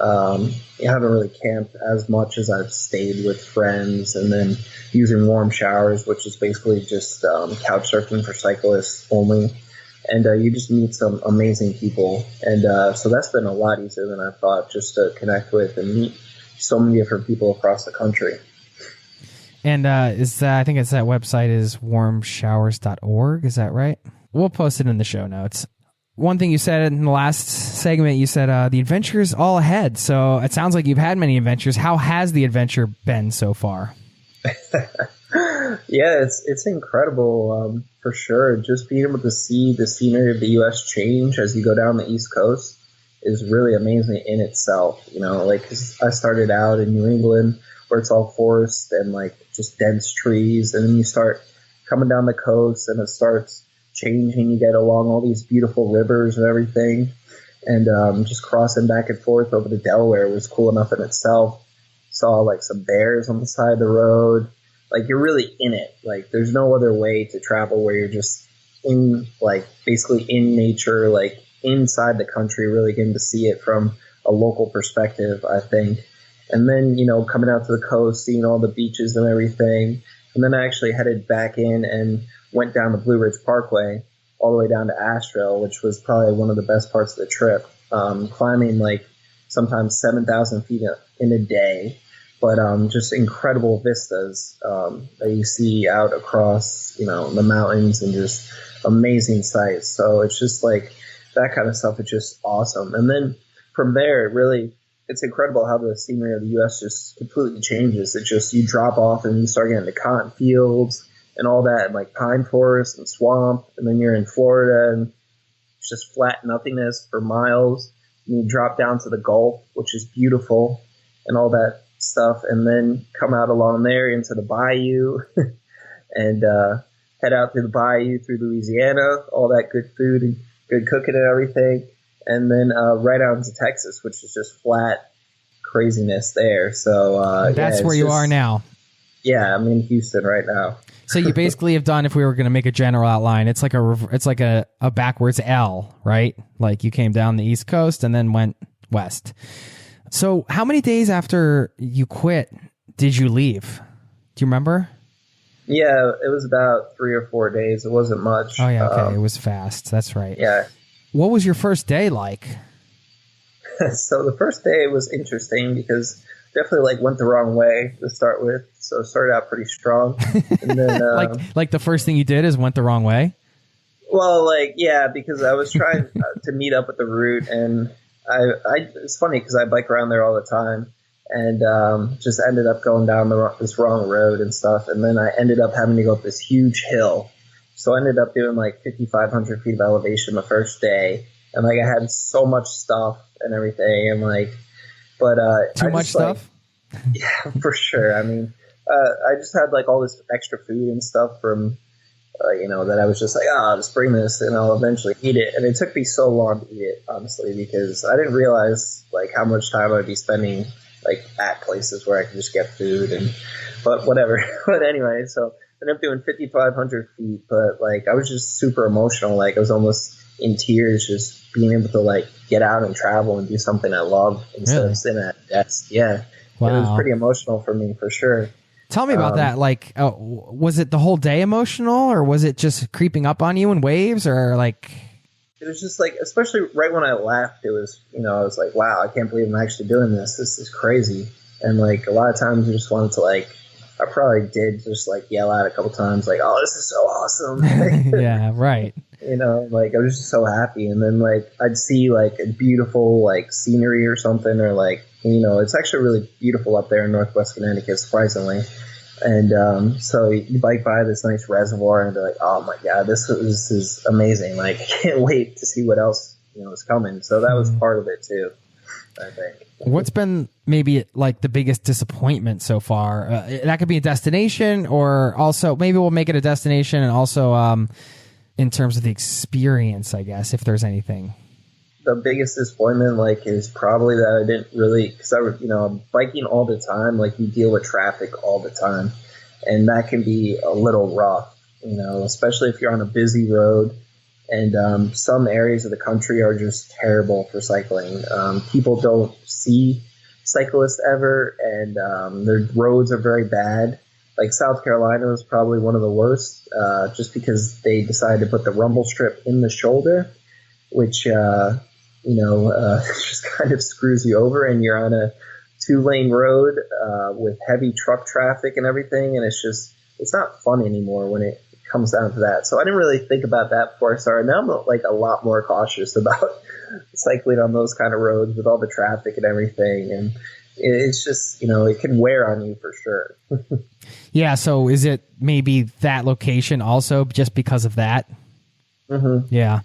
I haven't really camped as much as I've stayed with friends, and then using warm showers, which is basically just couch surfing for cyclists only. And you just meet some amazing people. And so that's been a lot easier than I thought, just to connect with and meet so many different people across the country. And I think it's that website is warmshowers.org. Is that right? We'll post it in the show notes. One thing you said in the last segment, you said the adventure is all ahead. So it sounds like you've had many adventures. How has the adventure been so far? Yeah, it's incredible for sure. Just being able to see the scenery of the U.S. change as you go down the East Coast is really amazing in itself. You know, like 'cause I started out in New England where it's all forest and like just dense trees, and then you start coming down the coast and it starts changing. You get along all these beautiful rivers and everything, and just crossing back and forth over the Delaware was cool enough in itself. Saw like some bears on the side of the road. Like you're really in it. Like there's no other way to travel where you're just in, like basically in nature, like inside the country, really getting to see it from a local perspective, I think. And then, you know, coming out to the coast, seeing all the beaches and everything. And then I actually headed back in and went down the Blue Ridge Parkway all the way down to Asheville, which was probably one of the best parts of the trip. Climbing like sometimes 7,000 feet in a day, but just incredible vistas that you see out across, you know, the mountains and just amazing sights. So it's just like that kind of stuff is just awesome. And then from there, it's incredible how the scenery of the U.S. just completely changes. It just, you drop off and you start getting the cotton fields and all that, and like pine forest and swamp, and then you're in Florida and it's just flat nothingness for miles. And you drop down to the Gulf, which is beautiful, and all that stuff, and then come out along there into the bayou and head out through the bayou through Louisiana, all that good food and good cooking and everything, and then right out into Texas, which is just flat craziness there. So that's where you are now. Yeah, I'm in Houston right now. So you basically have done, if we were going to make a general outline, it's like a backwards L, right? Like you came down the East Coast and then went west. So how many days after you quit did you leave? Do you remember? Yeah, it was about 3 or 4 days. It wasn't much. Oh, yeah, okay. It was fast. That's right. Yeah. What was your first day like? So the first day was interesting because definitely like went the wrong way to start with. So it started out pretty strong. And then like the first thing you did is went the wrong way? Well, like, yeah, because I was trying to meet up with the route, and it's funny because I bike around there all the time, and just ended up going down this wrong road and stuff. And then I ended up having to go up this huge hill. So I ended up doing like 5,500 feet of elevation the first day. And like I had so much stuff and everything, and like, but too much stuff. Yeah, for sure. I mean, I just had like all this extra food and stuff from, that I was just like, I'll just bring this and I'll eventually eat it. And it took me so long to eat it, honestly, because I didn't realize like how much time I'd be spending like at places where I could just get food but whatever. But anyway, so I ended up doing 5,500 feet, but like I was just super emotional. Like I was almost in tears just being able to like get out and travel and do something I love instead of sitting at a desk. Yeah. Wow. It was pretty emotional for me, for sure. Tell me about that. Like, was it the whole day emotional, or was it just creeping up on you in waves, or like? It was just like, especially right when I left, it was, I was like, wow, I can't believe I'm actually doing this. This is crazy. And like a lot of times I just wanted to like, I probably did just like yell out a couple times like, oh, this is so awesome. Yeah, right. Like I was just so happy. And then like I'd see like a beautiful like scenery or something, or like, it's actually really beautiful up there in Northwest Connecticut, surprisingly. And so you bike by this nice reservoir and be like, oh my God, this is amazing. Like I can't wait to see what else, is coming. So that was part of it too, I think. What's been maybe like the biggest disappointment so far? That could be a destination, or also maybe we'll make it a destination, and also in terms of the experience, I guess, if there's anything. The biggest disappointment, like, is probably that I didn't really, because I'm biking all the time. Like, you deal with traffic all the time, and that can be a little rough, especially if you're on a busy road. And some areas of the country are just terrible for cycling. People don't see cyclists ever, and their roads are very bad. Like South Carolina was probably one of the worst, just because they decided to put the rumble strip in the shoulder, which just kind of screws you over, and you're on a 2-lane road with heavy truck traffic and everything, and it's not fun anymore when it comes down to that. So I didn't really think about that before I started. Now I'm like a lot more cautious about cycling on those kind of roads with all the traffic and everything, and it's just, it can wear on you for sure. Yeah, so is it maybe that location also just because of that? Mm-hmm. Yeah.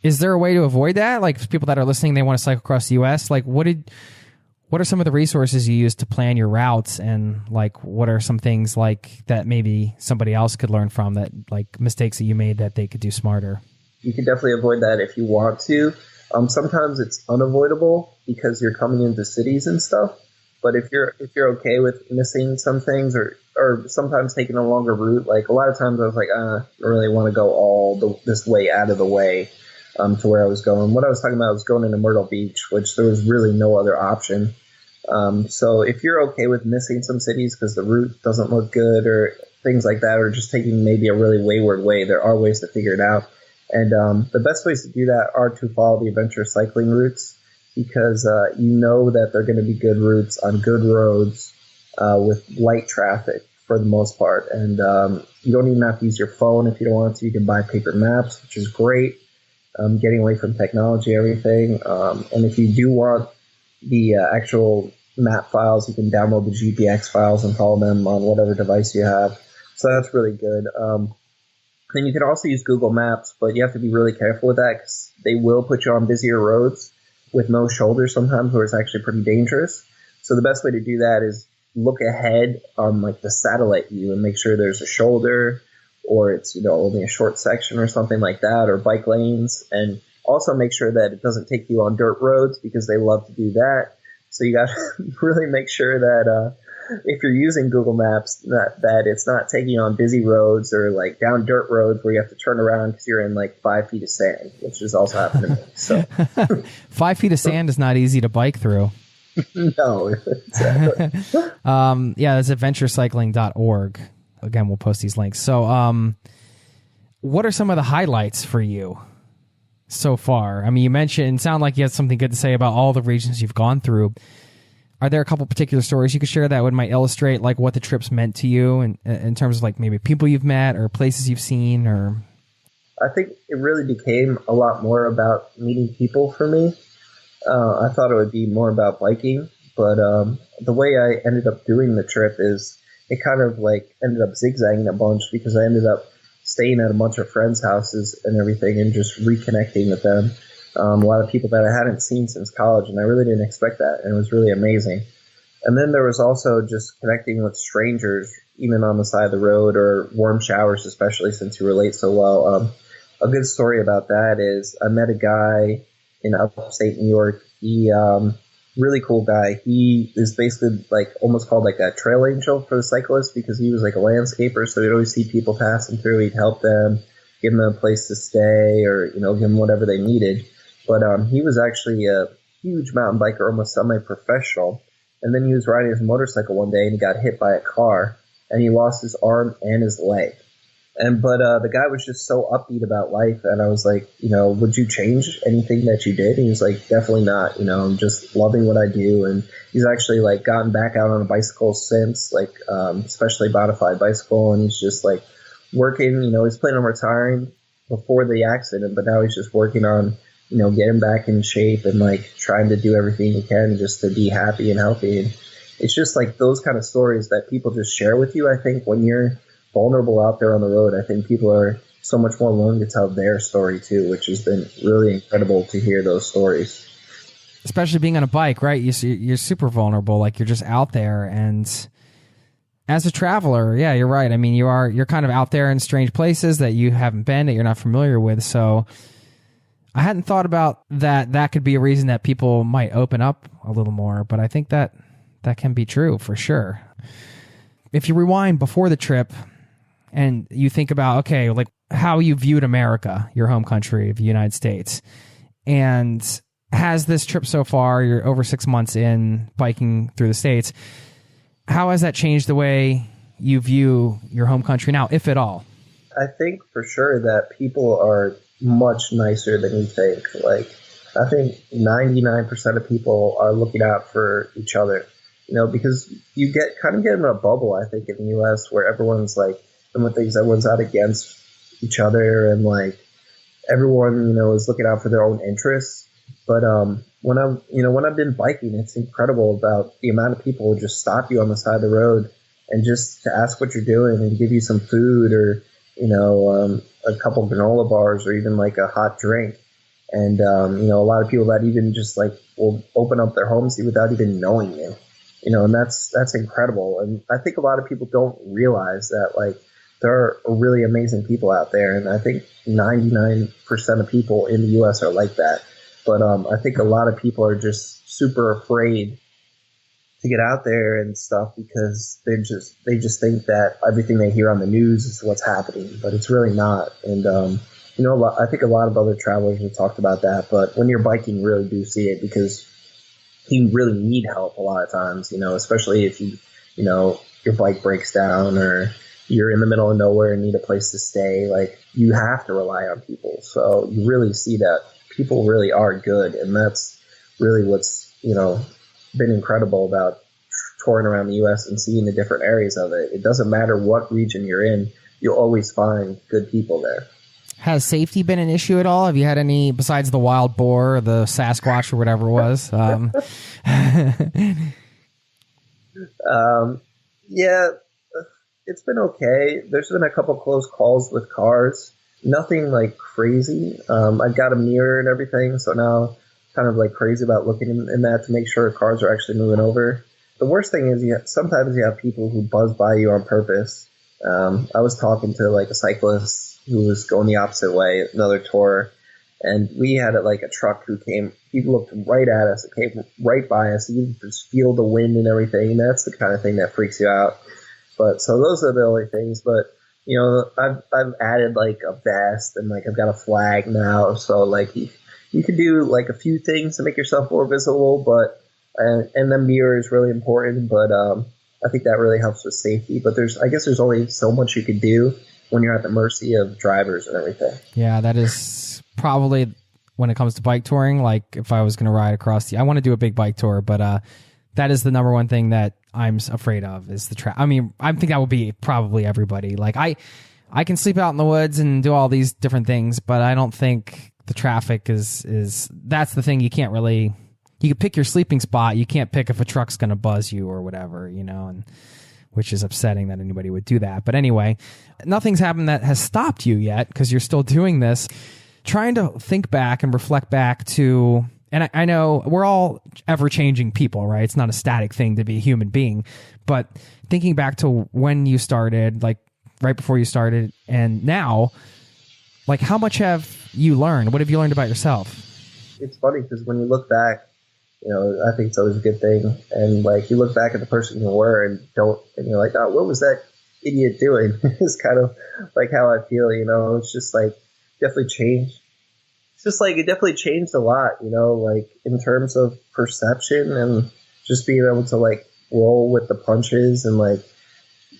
Is there a way to avoid that? Like, people that are listening, they want to cycle across the U.S. Like, what are some of the resources you use to plan your routes, and like, what are some things like that maybe somebody else could learn from, that like mistakes that you made that they could do smarter? You can definitely avoid that if you want to. Sometimes it's unavoidable because you're coming into cities and stuff. But if you're okay with missing some things, or sometimes taking a longer route, like a lot of times I was like, I don't really want to go this way out of the way to where I was going. What I was talking about was going into Myrtle Beach, which there was really no other option. So if you're okay with missing some cities because the route doesn't look good or things like that, or just taking maybe a really wayward way, there are ways to figure it out. And the best ways to do that are to follow the adventure cycling routes, because that they're going to be good routes on good roads with light traffic for the most part. And you don't even have to use your phone if you don't want to. You can buy paper maps, which is great. Getting away from technology, everything. And if you do want the actual map files, you can download the GPX files and follow them on whatever device you have. So that's really good. Then you can also use Google Maps, but you have to be really careful with that, because they will put you on busier roads with no shoulder sometimes, where it's actually pretty dangerous. So the best way to do that is look ahead on like the satellite view and make sure there's a shoulder, or it's only a short section or something like that, or bike lanes. And also make sure that it doesn't take you on dirt roads, because they love to do that. So you got to really make sure that if you're using Google Maps, that it's not taking you on busy roads or like down dirt roads where you have to turn around because you're in like 5 feet of sand, which has also happened to me. So 5 feet of sand is not easy to bike through. No, exactly. That's adventurecycling.org. Again, we'll post these links. So what are some of the highlights for you so far? I mean, you mentioned, it sounded like you had something good to say about all the regions you've gone through. Are there a couple particular stories you could share that might illustrate like what the trips meant to you, in terms of like maybe people you've met or places you've seen? Or I think it really became a lot more about meeting people for me. I thought it would be more about biking, but the way I ended up doing the trip is it kind of like ended up zigzagging a bunch, because I ended up staying at a bunch of friends' houses and everything, and just reconnecting with them. A lot of people that I hadn't seen since college, and I really didn't expect that, and it was really amazing. And then there was also just connecting with strangers, even on the side of the road, or warm showers, especially since you relate so well. A good story about that is I met a guy in upstate New York. He, really cool guy. He is basically like almost called like a trail angel for the cyclists, because he was like a landscaper. So he'd always see people passing through. He'd help them, give them a place to stay, or, give them whatever they needed. But he was actually a huge mountain biker, almost semi-professional. And then he was riding his motorcycle one day and he got hit by a car, and he lost his arm and his leg. But the guy was just so upbeat about life. And I was like, would you change anything that you did? And he was like, definitely not. I'm just loving what I do. And he's actually like gotten back out on a bicycle since, like, especially modified bicycle. And he's just like working, he's planning on retiring before the accident, but now he's just working on, getting back in shape and like trying to do everything he can just to be happy and healthy. And it's just like those kind of stories that people just share with you. I think when you're vulnerable out there on the road, I think people are so much more willing to tell their story too, which has been really incredible to hear those stories. Especially being on a bike, right? You're super vulnerable. Like you're just out there, and as a traveler, yeah, you're right. I mean, you're kind of out there in strange places that you haven't been, that you're not familiar with. So I hadn't thought about that. That could be a reason that people might open up a little more, but I think that can be true for sure. If you rewind before the trip and you think about, okay, like how you viewed America, your home country of the United States, and has this trip so far, you're over 6 months in biking through the States, how has that changed the way you view your home country now, if at all? I think for sure that people are much nicer than you think. Like, I think 99% of people are looking out for each other, because you get in a bubble, I think, in the U.S. where everyone's like, everyone's out against each other and like everyone, is looking out for their own interests. But when I've been biking, it's incredible about the amount of people who just stop you on the side of the road and just to ask what you're doing and give you some food or, a couple granola bars or even like a hot drink. And, a lot of people that even just like will open up their homes without even knowing you, and that's incredible. And I think a lot of people don't realize that like there are really amazing people out there. And I think 99% of people in the U.S. are like that. But I think a lot of people are just super afraid to get out there and stuff because they just think that everything they hear on the news is what's happening, but it's really not. And I think a lot of other travelers have talked about that. But when you're biking, you really do see it because you really need help a lot of times. Especially if your bike breaks down or you're in the middle of nowhere and need a place to stay. Like you have to rely on people. So you really see that people really are good, and that's really what's been incredible about touring around the U.S. and seeing the different areas of it. It doesn't matter what region you're in, you'll always find good people there. Has safety been an issue at all? Have you had any, besides the wild boar, or the Sasquatch, or whatever it was? Yeah, it's been okay. There's been a couple close calls with cars. Nothing like crazy. I've got a mirror and everything, so now kind of like crazy about looking in that to make sure cars are actually moving over. The worst thing is sometimes you have people who buzz by you on purpose. I was talking to like a cyclist who was going the opposite way, another tour, and we had like a truck who came. He looked right at us. It came right by us. You could just feel the wind and everything. That's the kind of thing that freaks you out. But so those are the only things. But I've added like a vest and like I've got a flag now. So like you can do like a few things to make yourself more visible, but and the mirror is really important. But I think that really helps with safety. But I guess there's only so much you can do when you're at the mercy of drivers and everything. Yeah, that is probably when it comes to bike touring. Like if I was going to ride across I want to do a big bike tour, but that is the number one thing that I'm afraid of is the I mean, I think that would be probably everybody. Like I can sleep out in the woods and do all these different things, but I don't think the traffic is that's the thing. You can't really, you can pick your sleeping spot. You can't pick if a truck's going to buzz you or whatever, and which is upsetting that anybody would do that. But anyway, nothing's happened that has stopped you yet because you're still doing this. Trying to think back and reflect back to, and I know we're all ever-changing people, right? It's not a static thing to be a human being. But thinking back to when you started, like right before you started, and now, like how much have you learned? What have you learned about yourself? It's funny because when you look back, I think it's always a good thing. And like you look back at the person you were and you're like, oh, what was that idiot doing? It's kind of like how I feel, it's just like definitely changed. It's just like it definitely changed a lot, like in terms of perception and just being able to like roll with the punches and like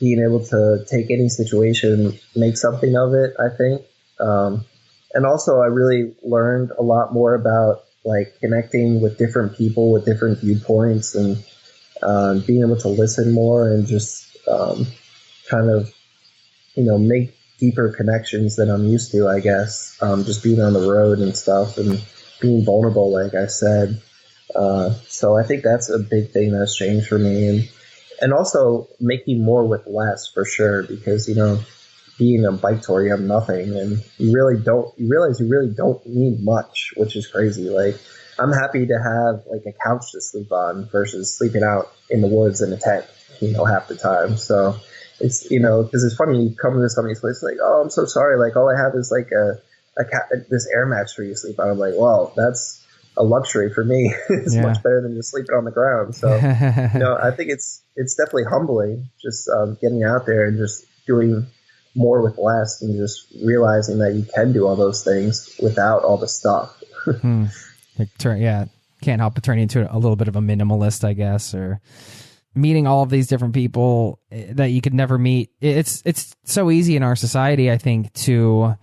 being able to take any situation, make something of it, I think. And also I really learned a lot more about like connecting with different people with different viewpoints and being able to listen more and just kind of, make deeper connections than I'm used to, I guess. Just being on the road and stuff and being vulnerable, like I said. So I think that's a big thing that's changed for me. And also making more with less, for sure, because, being a bike tour, you have nothing, and you realize you really don't need much, which is crazy. Like, I'm happy to have like a couch to sleep on versus sleeping out in the woods in a tent, half the time. So it's, because it's funny, you come to somebody's place like, oh, I'm so sorry. Like, all I have is like this air mattress for you to sleep on. I'm like, well, that's a luxury for me. It's much better than just sleeping on the ground. So, I think it's definitely humbling just getting out there and just doing more with less and just realizing that you can do all those things without all the stuff. Can't help but turn into a little bit of a minimalist, I guess, or meeting all of these different people that you could never meet. It's so easy in our society, I think, to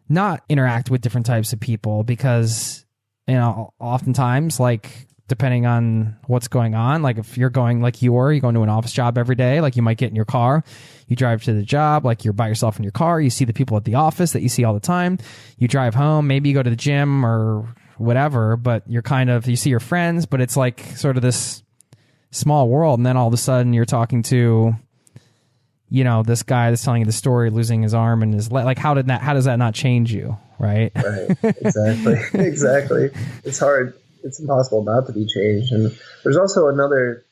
not interact with different types of people because, oftentimes, like, depending on what's going on, like if you're going like you're going to an office job every day, like you might get in your car, you drive to the job, like you're by yourself in your car, you see the people at the office that you see all the time, you drive home, maybe you go to the gym or whatever, but you see your friends, but it's like sort of this small world. And then all of a sudden you're talking to, this guy that's telling you the story, losing his arm and his leg. Like, how does that not change you? Right. Right. Exactly. It's hard. It's impossible not to be changed. And there's also another,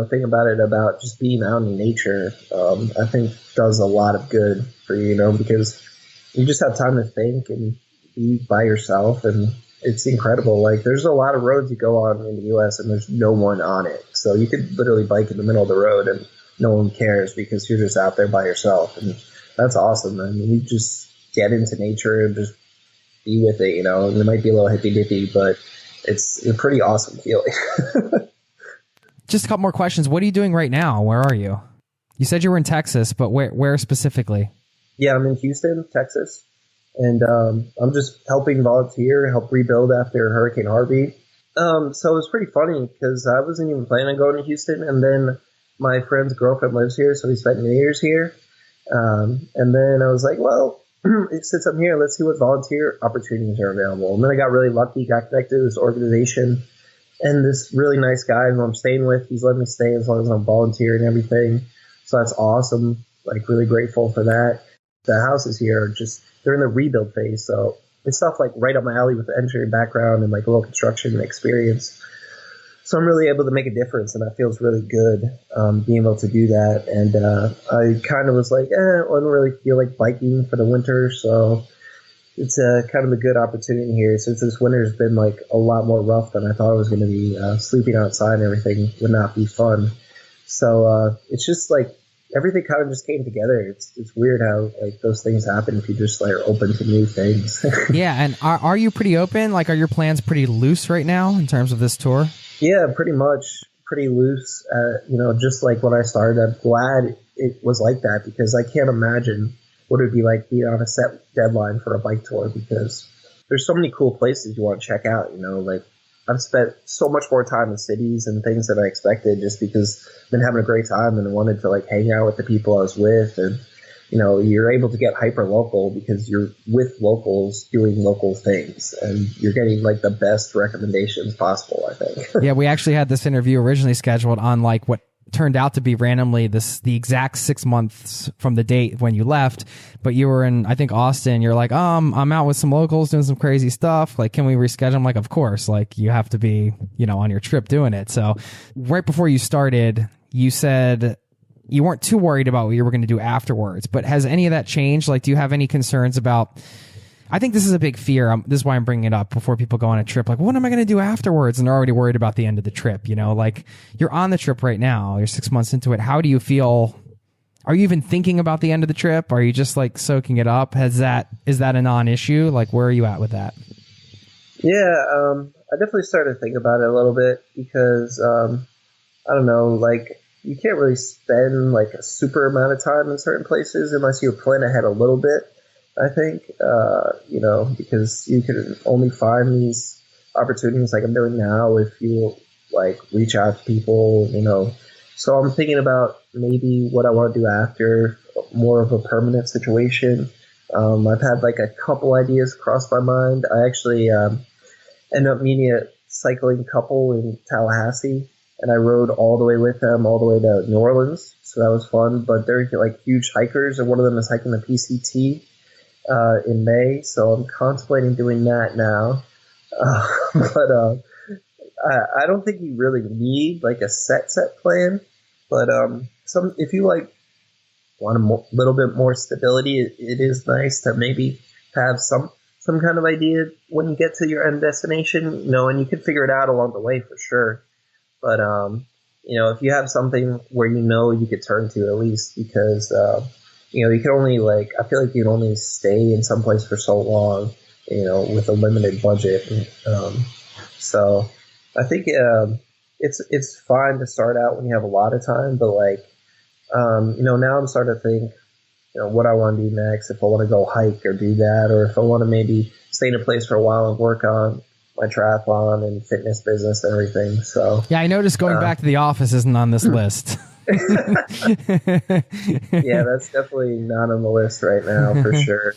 thing about it, about just being out in nature, I think does a lot of good for you, because you just have time to think and be by yourself. And it's incredible. Like, there's a lot of roads you go on in the U.S. and there's no one on it. So you could literally bike in the middle of the road and no one cares because you're just out there by yourself. And that's awesome. I mean, you just get into nature and just be with it, and it might be a little hippy dippy, but it's a pretty awesome feeling. Just a couple more questions. What are you doing right now? Where are you? You said you were in Texas, but where specifically? Yeah, I'm in Houston, Texas. And I'm just helping volunteer, help rebuild after Hurricane Harvey. So it was pretty funny because I wasn't even planning on going to Houston. And then my friend's girlfriend lives here, so we spent New Year's here. And then I was like, well, since I'm here, let's see what volunteer opportunities are available. And then I got really lucky, got connected to this organization. And this really nice guy who I'm staying with, he's letting me stay as long as I'm volunteering and everything. So that's awesome. Like, really grateful for that. The houses here are they're in the rebuild phase. So it's stuff like right up my alley with the engineering background and like a little construction experience. So I'm really able to make a difference, and that feels really good, being able to do that. And I kind of was like, I don't really feel like biking for the winter, so it's kind of a good opportunity here. Since this winter has been like a lot more rough than I thought it was going to be, sleeping outside and everything would not be fun. So it's just like everything kind of just came together. It's weird how like those things happen if you just like are open to new things. Yeah, and are you pretty open? Like, are your plans pretty loose right now in terms of this tour? Yeah, pretty much, pretty loose. Just like when I started, I'm glad it was like that because I can't imagine what it would be like being on a set deadline for a bike tour because there's so many cool places you want to check out. Like I've spent so much more time in cities and things than I expected just because I've been having a great time and wanted to like hang out with the people I was with. And, you're able to get hyper local because you're with locals doing local things and you're getting like the best recommendations possible, I think. Yeah, we actually had this interview originally scheduled on like what turned out to be randomly the exact 6 months from the date when you left, but you were in, I think, Austin. You're like, I'm out with some locals doing some crazy stuff. Like, can we reschedule? I'm like, of course. Like, you have to be, on your trip doing it. So right before you started, you said you weren't too worried about what you were going to do afterwards, but has any of that changed? Like, do you have any concerns about, I think this is a big fear. This is why I'm bringing it up before people go on a trip. Like, what am I going to do afterwards? And they're already worried about the end of the trip. Like, you're on the trip right now. You're 6 months into it. How do you feel? Are you even thinking about the end of the trip? Are you just like soaking it up? Is that a non-issue? Like, where are you at with that? Yeah, I definitely started to think about it a little bit because, I don't know, like, you can't really spend like a super amount of time in certain places unless you plan ahead a little bit. I think, because you can only find these opportunities like I'm doing now if you like reach out to people, So I'm thinking about maybe what I want to do after, more of a permanent situation. I've had like a couple ideas cross my mind. I actually ended up meeting a cycling couple in Tallahassee, and I rode all the way with them all the way to New Orleans. So that was fun. But they're like huge hikers, and one of them is hiking the PCT in May. So I'm contemplating doing that now. But I don't think you really need like a set plan. But if you like want a little bit more stability, it is nice to maybe have some kind of idea when you get to your end destination, and you can figure it out along the way for sure. But, if you have something where you could turn to at least, because, you can only I feel like you can only stay in some place for so long, with a limited budget. So I think it's fine to start out when you have a lot of time, but now I'm starting to think, what I want to do next, if I want to go hike or do that, or if I want to maybe stay in a place for a while and work on my triathlon and fitness business and everything. So yeah, I noticed going back to the office isn't on this list. Yeah, that's definitely not on the list right now for sure.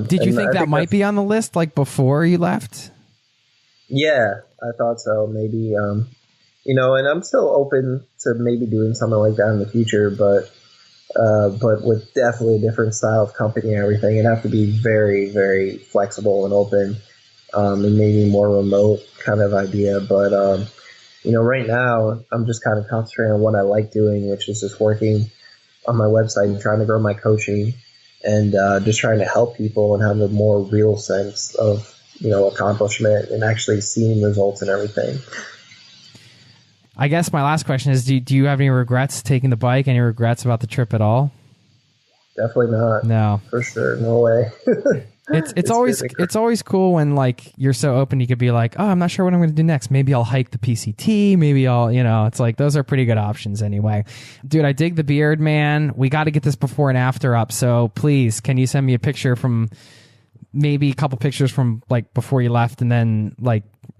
Did you think that might be on the list before you left? Yeah, I thought so. Maybe, and I'm still open to maybe doing something like that in the future, but with definitely a different style of company and everything. It'd have to be very, very flexible and open, and maybe more remote kind of idea. But, right now I'm just kind of concentrating on what I like doing, which is just working on my website and trying to grow my coaching and just trying to help people and have a more real sense of, accomplishment and actually seeing results and everything. I guess my last question is, do you have any regrets taking the bike? Any regrets about the trip at all? Definitely not. No. For sure. No way. It's always cool when you're so open, you could be like, oh, I'm not sure what I'm going to do next. Maybe I'll hike the PCT. Maybe I'll, it's like, those are pretty good options anyway. Dude, I dig the beard, man. We got to get this before and after up. So please, can you send me a picture from maybe a couple pictures from before you left and then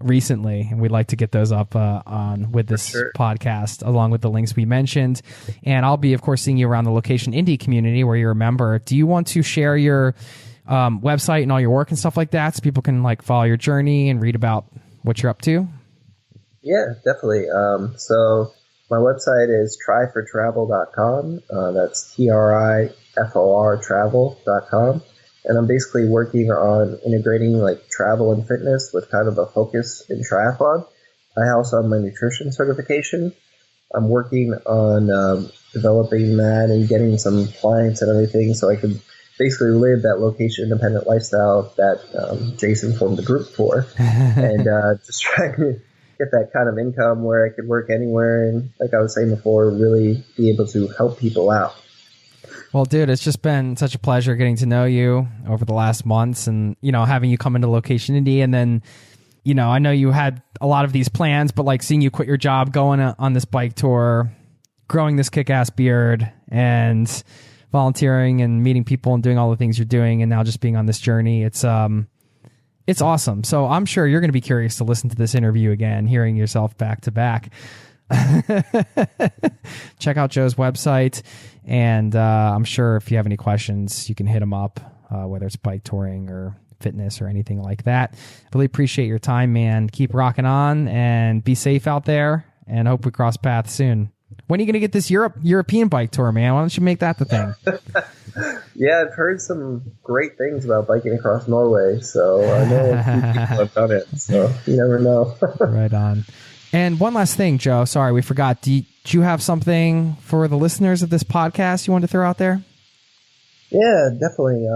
recently, and we'd like to get those up on with this podcast along with the links we mentioned. And I'll be, of course, seeing you around the Location Indie community where you're a member. Do you want to share your website and all your work and stuff like that so people can follow your journey and read about what you're up to? Yeah, definitely. So my website is tryfortravel.com. That's TRIFOR travel.com. And I'm basically working on integrating travel and fitness with kind of a focus in triathlon. I also have my nutrition certification. I'm working on developing that and getting some clients and everything so I can basically live that location independent lifestyle that Jason formed the group for. And just trying to get that kind of income where I could work anywhere and, like I was saying before, really be able to help people out. Well, dude, it's just been such a pleasure getting to know you over the last months and, having you come into Location Indie. And then, I know you had a lot of these plans, but seeing you quit your job, going on this bike tour, growing this kick-ass beard and volunteering and meeting people and doing all the things you're doing and now just being on this journey, it's awesome. So I'm sure you're going to be curious to listen to this interview again, hearing yourself back to back. Check out Joe's website, and I'm sure if you have any questions, you can hit him up, whether it's bike touring or fitness or anything like that. Really appreciate your time, man. Keep rocking on and be safe out there, and hope we cross paths soon. When are you going to get this European bike tour, man? Why don't you make that the thing? Yeah, I've heard some great things about biking across Norway, so I know a few people have done it, so you never know. Right on. And one last thing, Joe. Sorry, we forgot. Do you have something for the listeners of this podcast you want to throw out there? Yeah, definitely.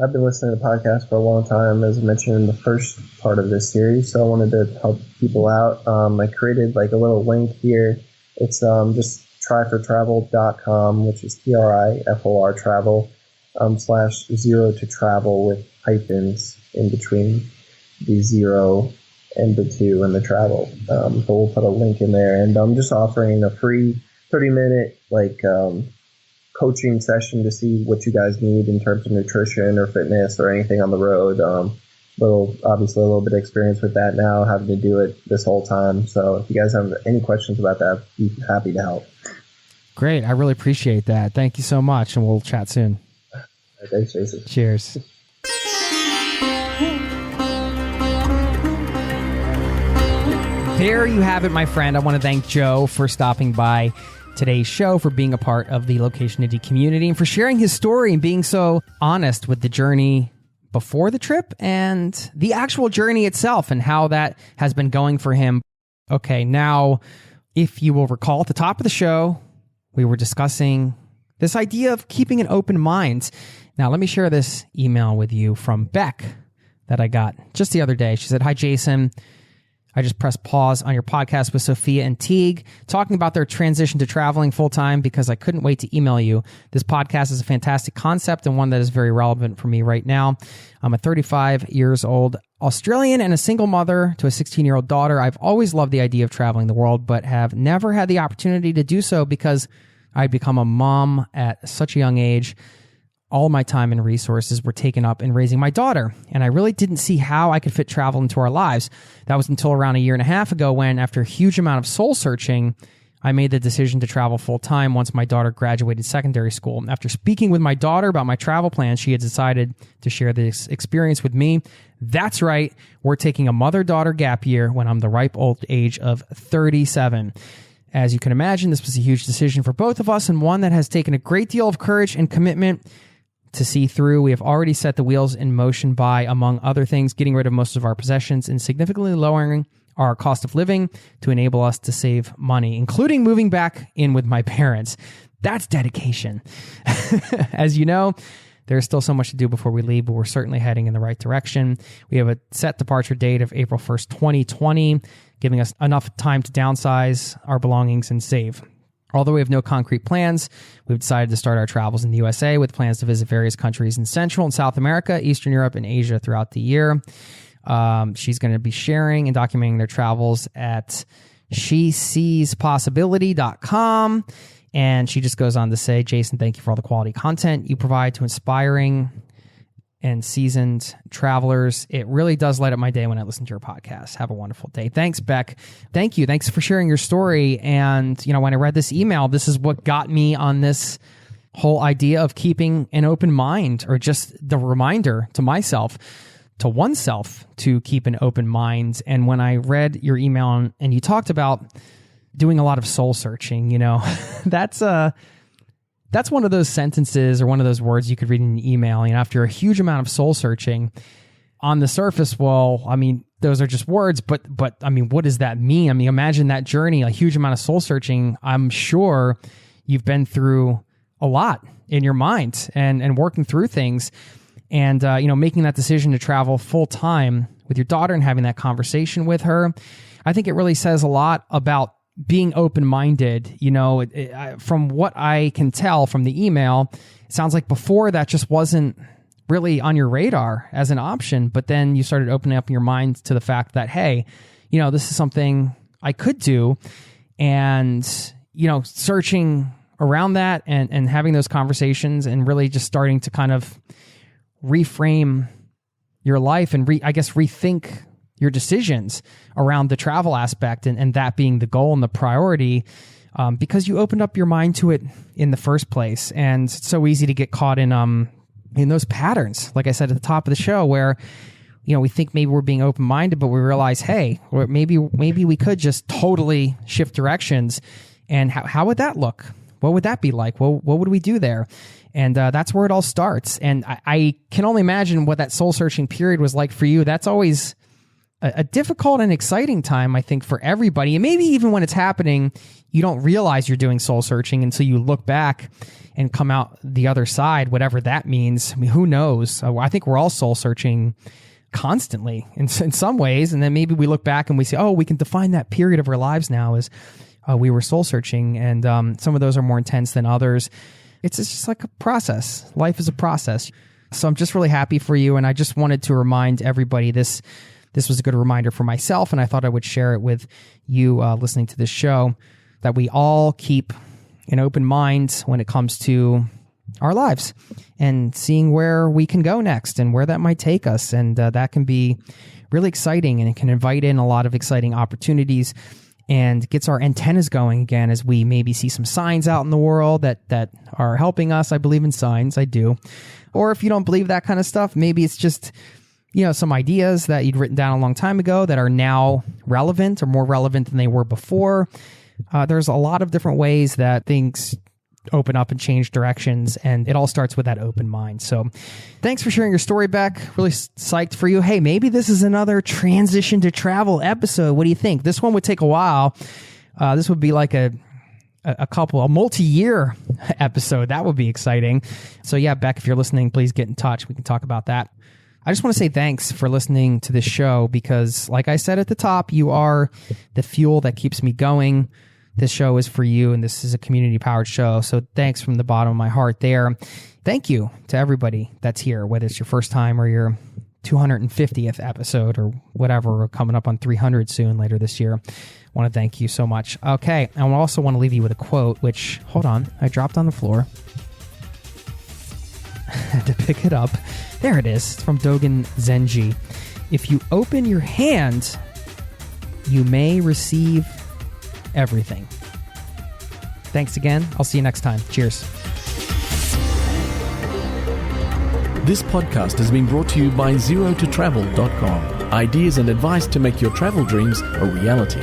I've been listening to the podcast for a long time, as I mentioned in the first part of this series, so I wanted to help people out. I created a little link here. It's just tryfortravel.com, which is TRIFOR travel, /0 to travel with hyphens in between the 0 and the 2 and the travel. So we'll put a link in there, and I'm just offering a free 30-minute coaching session to see what you guys need in terms of nutrition or fitness or anything on the road. Obviously a little bit of experience with that now, having to do it this whole time. So if you guys have any questions about that, I'd be happy to help. Great. I really appreciate that. Thank you so much, and we'll chat soon. Thanks, Jason. Cheers. There you have it, my friend. I want to thank Joe for stopping by today's show, for being a part of the Locationity community, and for sharing his story and being so honest with the journey before the trip and the actual journey itself and how that has been going for him. Okay, now, if you will recall at the top of the show, we were discussing this idea of keeping an open mind. Now, let me share this email with you from Beck that I got just the other day. She said, "Hi, Jason. I just pressed pause on your podcast with Sophia and Teague talking about their transition to traveling full-time because I couldn't wait to email you. This podcast is a fantastic concept and one that is very relevant for me right now. I'm a 35 years old Australian and a single mother to a 16-year-old daughter. I've always loved the idea of traveling the world, but have never had the opportunity to do so because I'd become a mom at such a young age. All my time and resources were taken up in raising my daughter, and I really didn't see how I could fit travel into our lives. That was until around a year and a half ago when, after a huge amount of soul searching, I made the decision to travel full-time once my daughter graduated secondary school. After speaking with my daughter about my travel plans, she had decided to share this experience with me. That's right, we're taking a mother-daughter gap year when I'm the ripe old age of 37. As you can imagine, this was a huge decision for both of us, and one that has taken a great deal of courage and commitment to see through. We have already set the wheels in motion by, among other things, getting rid of most of our possessions and significantly lowering our cost of living to enable us to save money, including moving back in with my parents. That's dedication. As you know, there's still so much to do before we leave, but we're certainly heading in the right direction. We have a set departure date of April 1st, 2020, giving us enough time to downsize our belongings and save. Although we have no concrete plans, we've decided to start our travels in the USA with plans to visit various countries in Central and South America, Eastern Europe, and Asia throughout the year. She's going to be sharing and documenting their travels at sheseespossibility.com. And she just goes on to say, Jason, thank you for all the quality content you provide to inspiring and seasoned travelers. It really does light up my day when I listen to your podcast. Have a wonderful day. Thanks, Beck. Thank you. Thanks for sharing your story. And, when I read this email, this is what got me on this whole idea of keeping an open mind, or just the reminder to myself, to oneself, to keep an open mind. And when I read your email and you talked about doing a lot of soul searching, that's one of those sentences or one of those words you could read in an email. After a huge amount of soul searching, on the surface, those are just words, but what does that mean? Imagine that journey, a huge amount of soul searching. I'm sure you've been through a lot in your mind and working through things, and making that decision to travel full time with your daughter and having that conversation with her. I think it really says a lot about being open-minded. From what I can tell from the email, it sounds like before that just wasn't really on your radar as an option, but then you started opening up your mind to the fact that, hey, this is something I could do, and, searching around that and having those conversations and really just starting to kind of reframe your life and rethink your decisions around the travel aspect, and that being the goal and the priority, because you opened up your mind to it in the first place. And it's so easy to get caught in those patterns, like I said at the top of the show, where we think maybe we're being open-minded, but we realize, hey, or maybe we could just totally shift directions. And how would that look? What would that be like? What would we do there? And that's where it all starts. And I can only imagine what that soul-searching period was like for you. That's always a difficult and exciting time, I think, for everybody. And maybe even when it's happening, you don't realize you're doing soul searching until you look back and come out the other side, whatever that means. Who knows? I think we're all soul searching constantly in some ways. And then maybe we look back and we say, oh, we can define that period of our lives now as we were soul searching. And some of those are more intense than others. It's just like a process. Life is a process. So I'm just really happy for you. And I just wanted to remind everybody this was a good reminder for myself, and I thought I would share it with you listening to this show, that we all keep an open mind when it comes to our lives and seeing where we can go next and where that might take us. And that can be really exciting, and it can invite in a lot of exciting opportunities. and gets our antennas going again as we maybe see some signs out in the world that are helping us. I believe in signs. I do. Or if you don't believe that kind of stuff, maybe it's just, some ideas that you'd written down a long time ago that are now relevant or more relevant than they were before. There's a lot of different ways that things open up and change directions, and it all starts with that open mind. So thanks for sharing your story, Beck. Really psyched for you. Hey, maybe this is another transition to travel episode. What do you think? This one would take a while. This would be like a multi-year episode. That would be exciting. So yeah, Beck, if you're listening, please get in touch. We can talk about that. I just want to say thanks for listening to this show because, like I said at the top, you are the fuel that keeps me going. This show is for you, and this is a community-powered show. So thanks from the bottom of my heart there. Thank you to everybody that's here, whether it's your first time or your 250th episode or whatever. We're coming up on 300 soon later this year. I want to thank you so much. Okay, I also want to leave you with a quote, which, hold on, I dropped on the floor. I had to pick it up. There it is. It's from Dogen Zenji. If you open your hand, you may receive everything. Thanks again. I'll see you next time. Cheers. This podcast has been brought to you by ZeroToTravel.com. Ideas and advice to make your travel dreams a reality.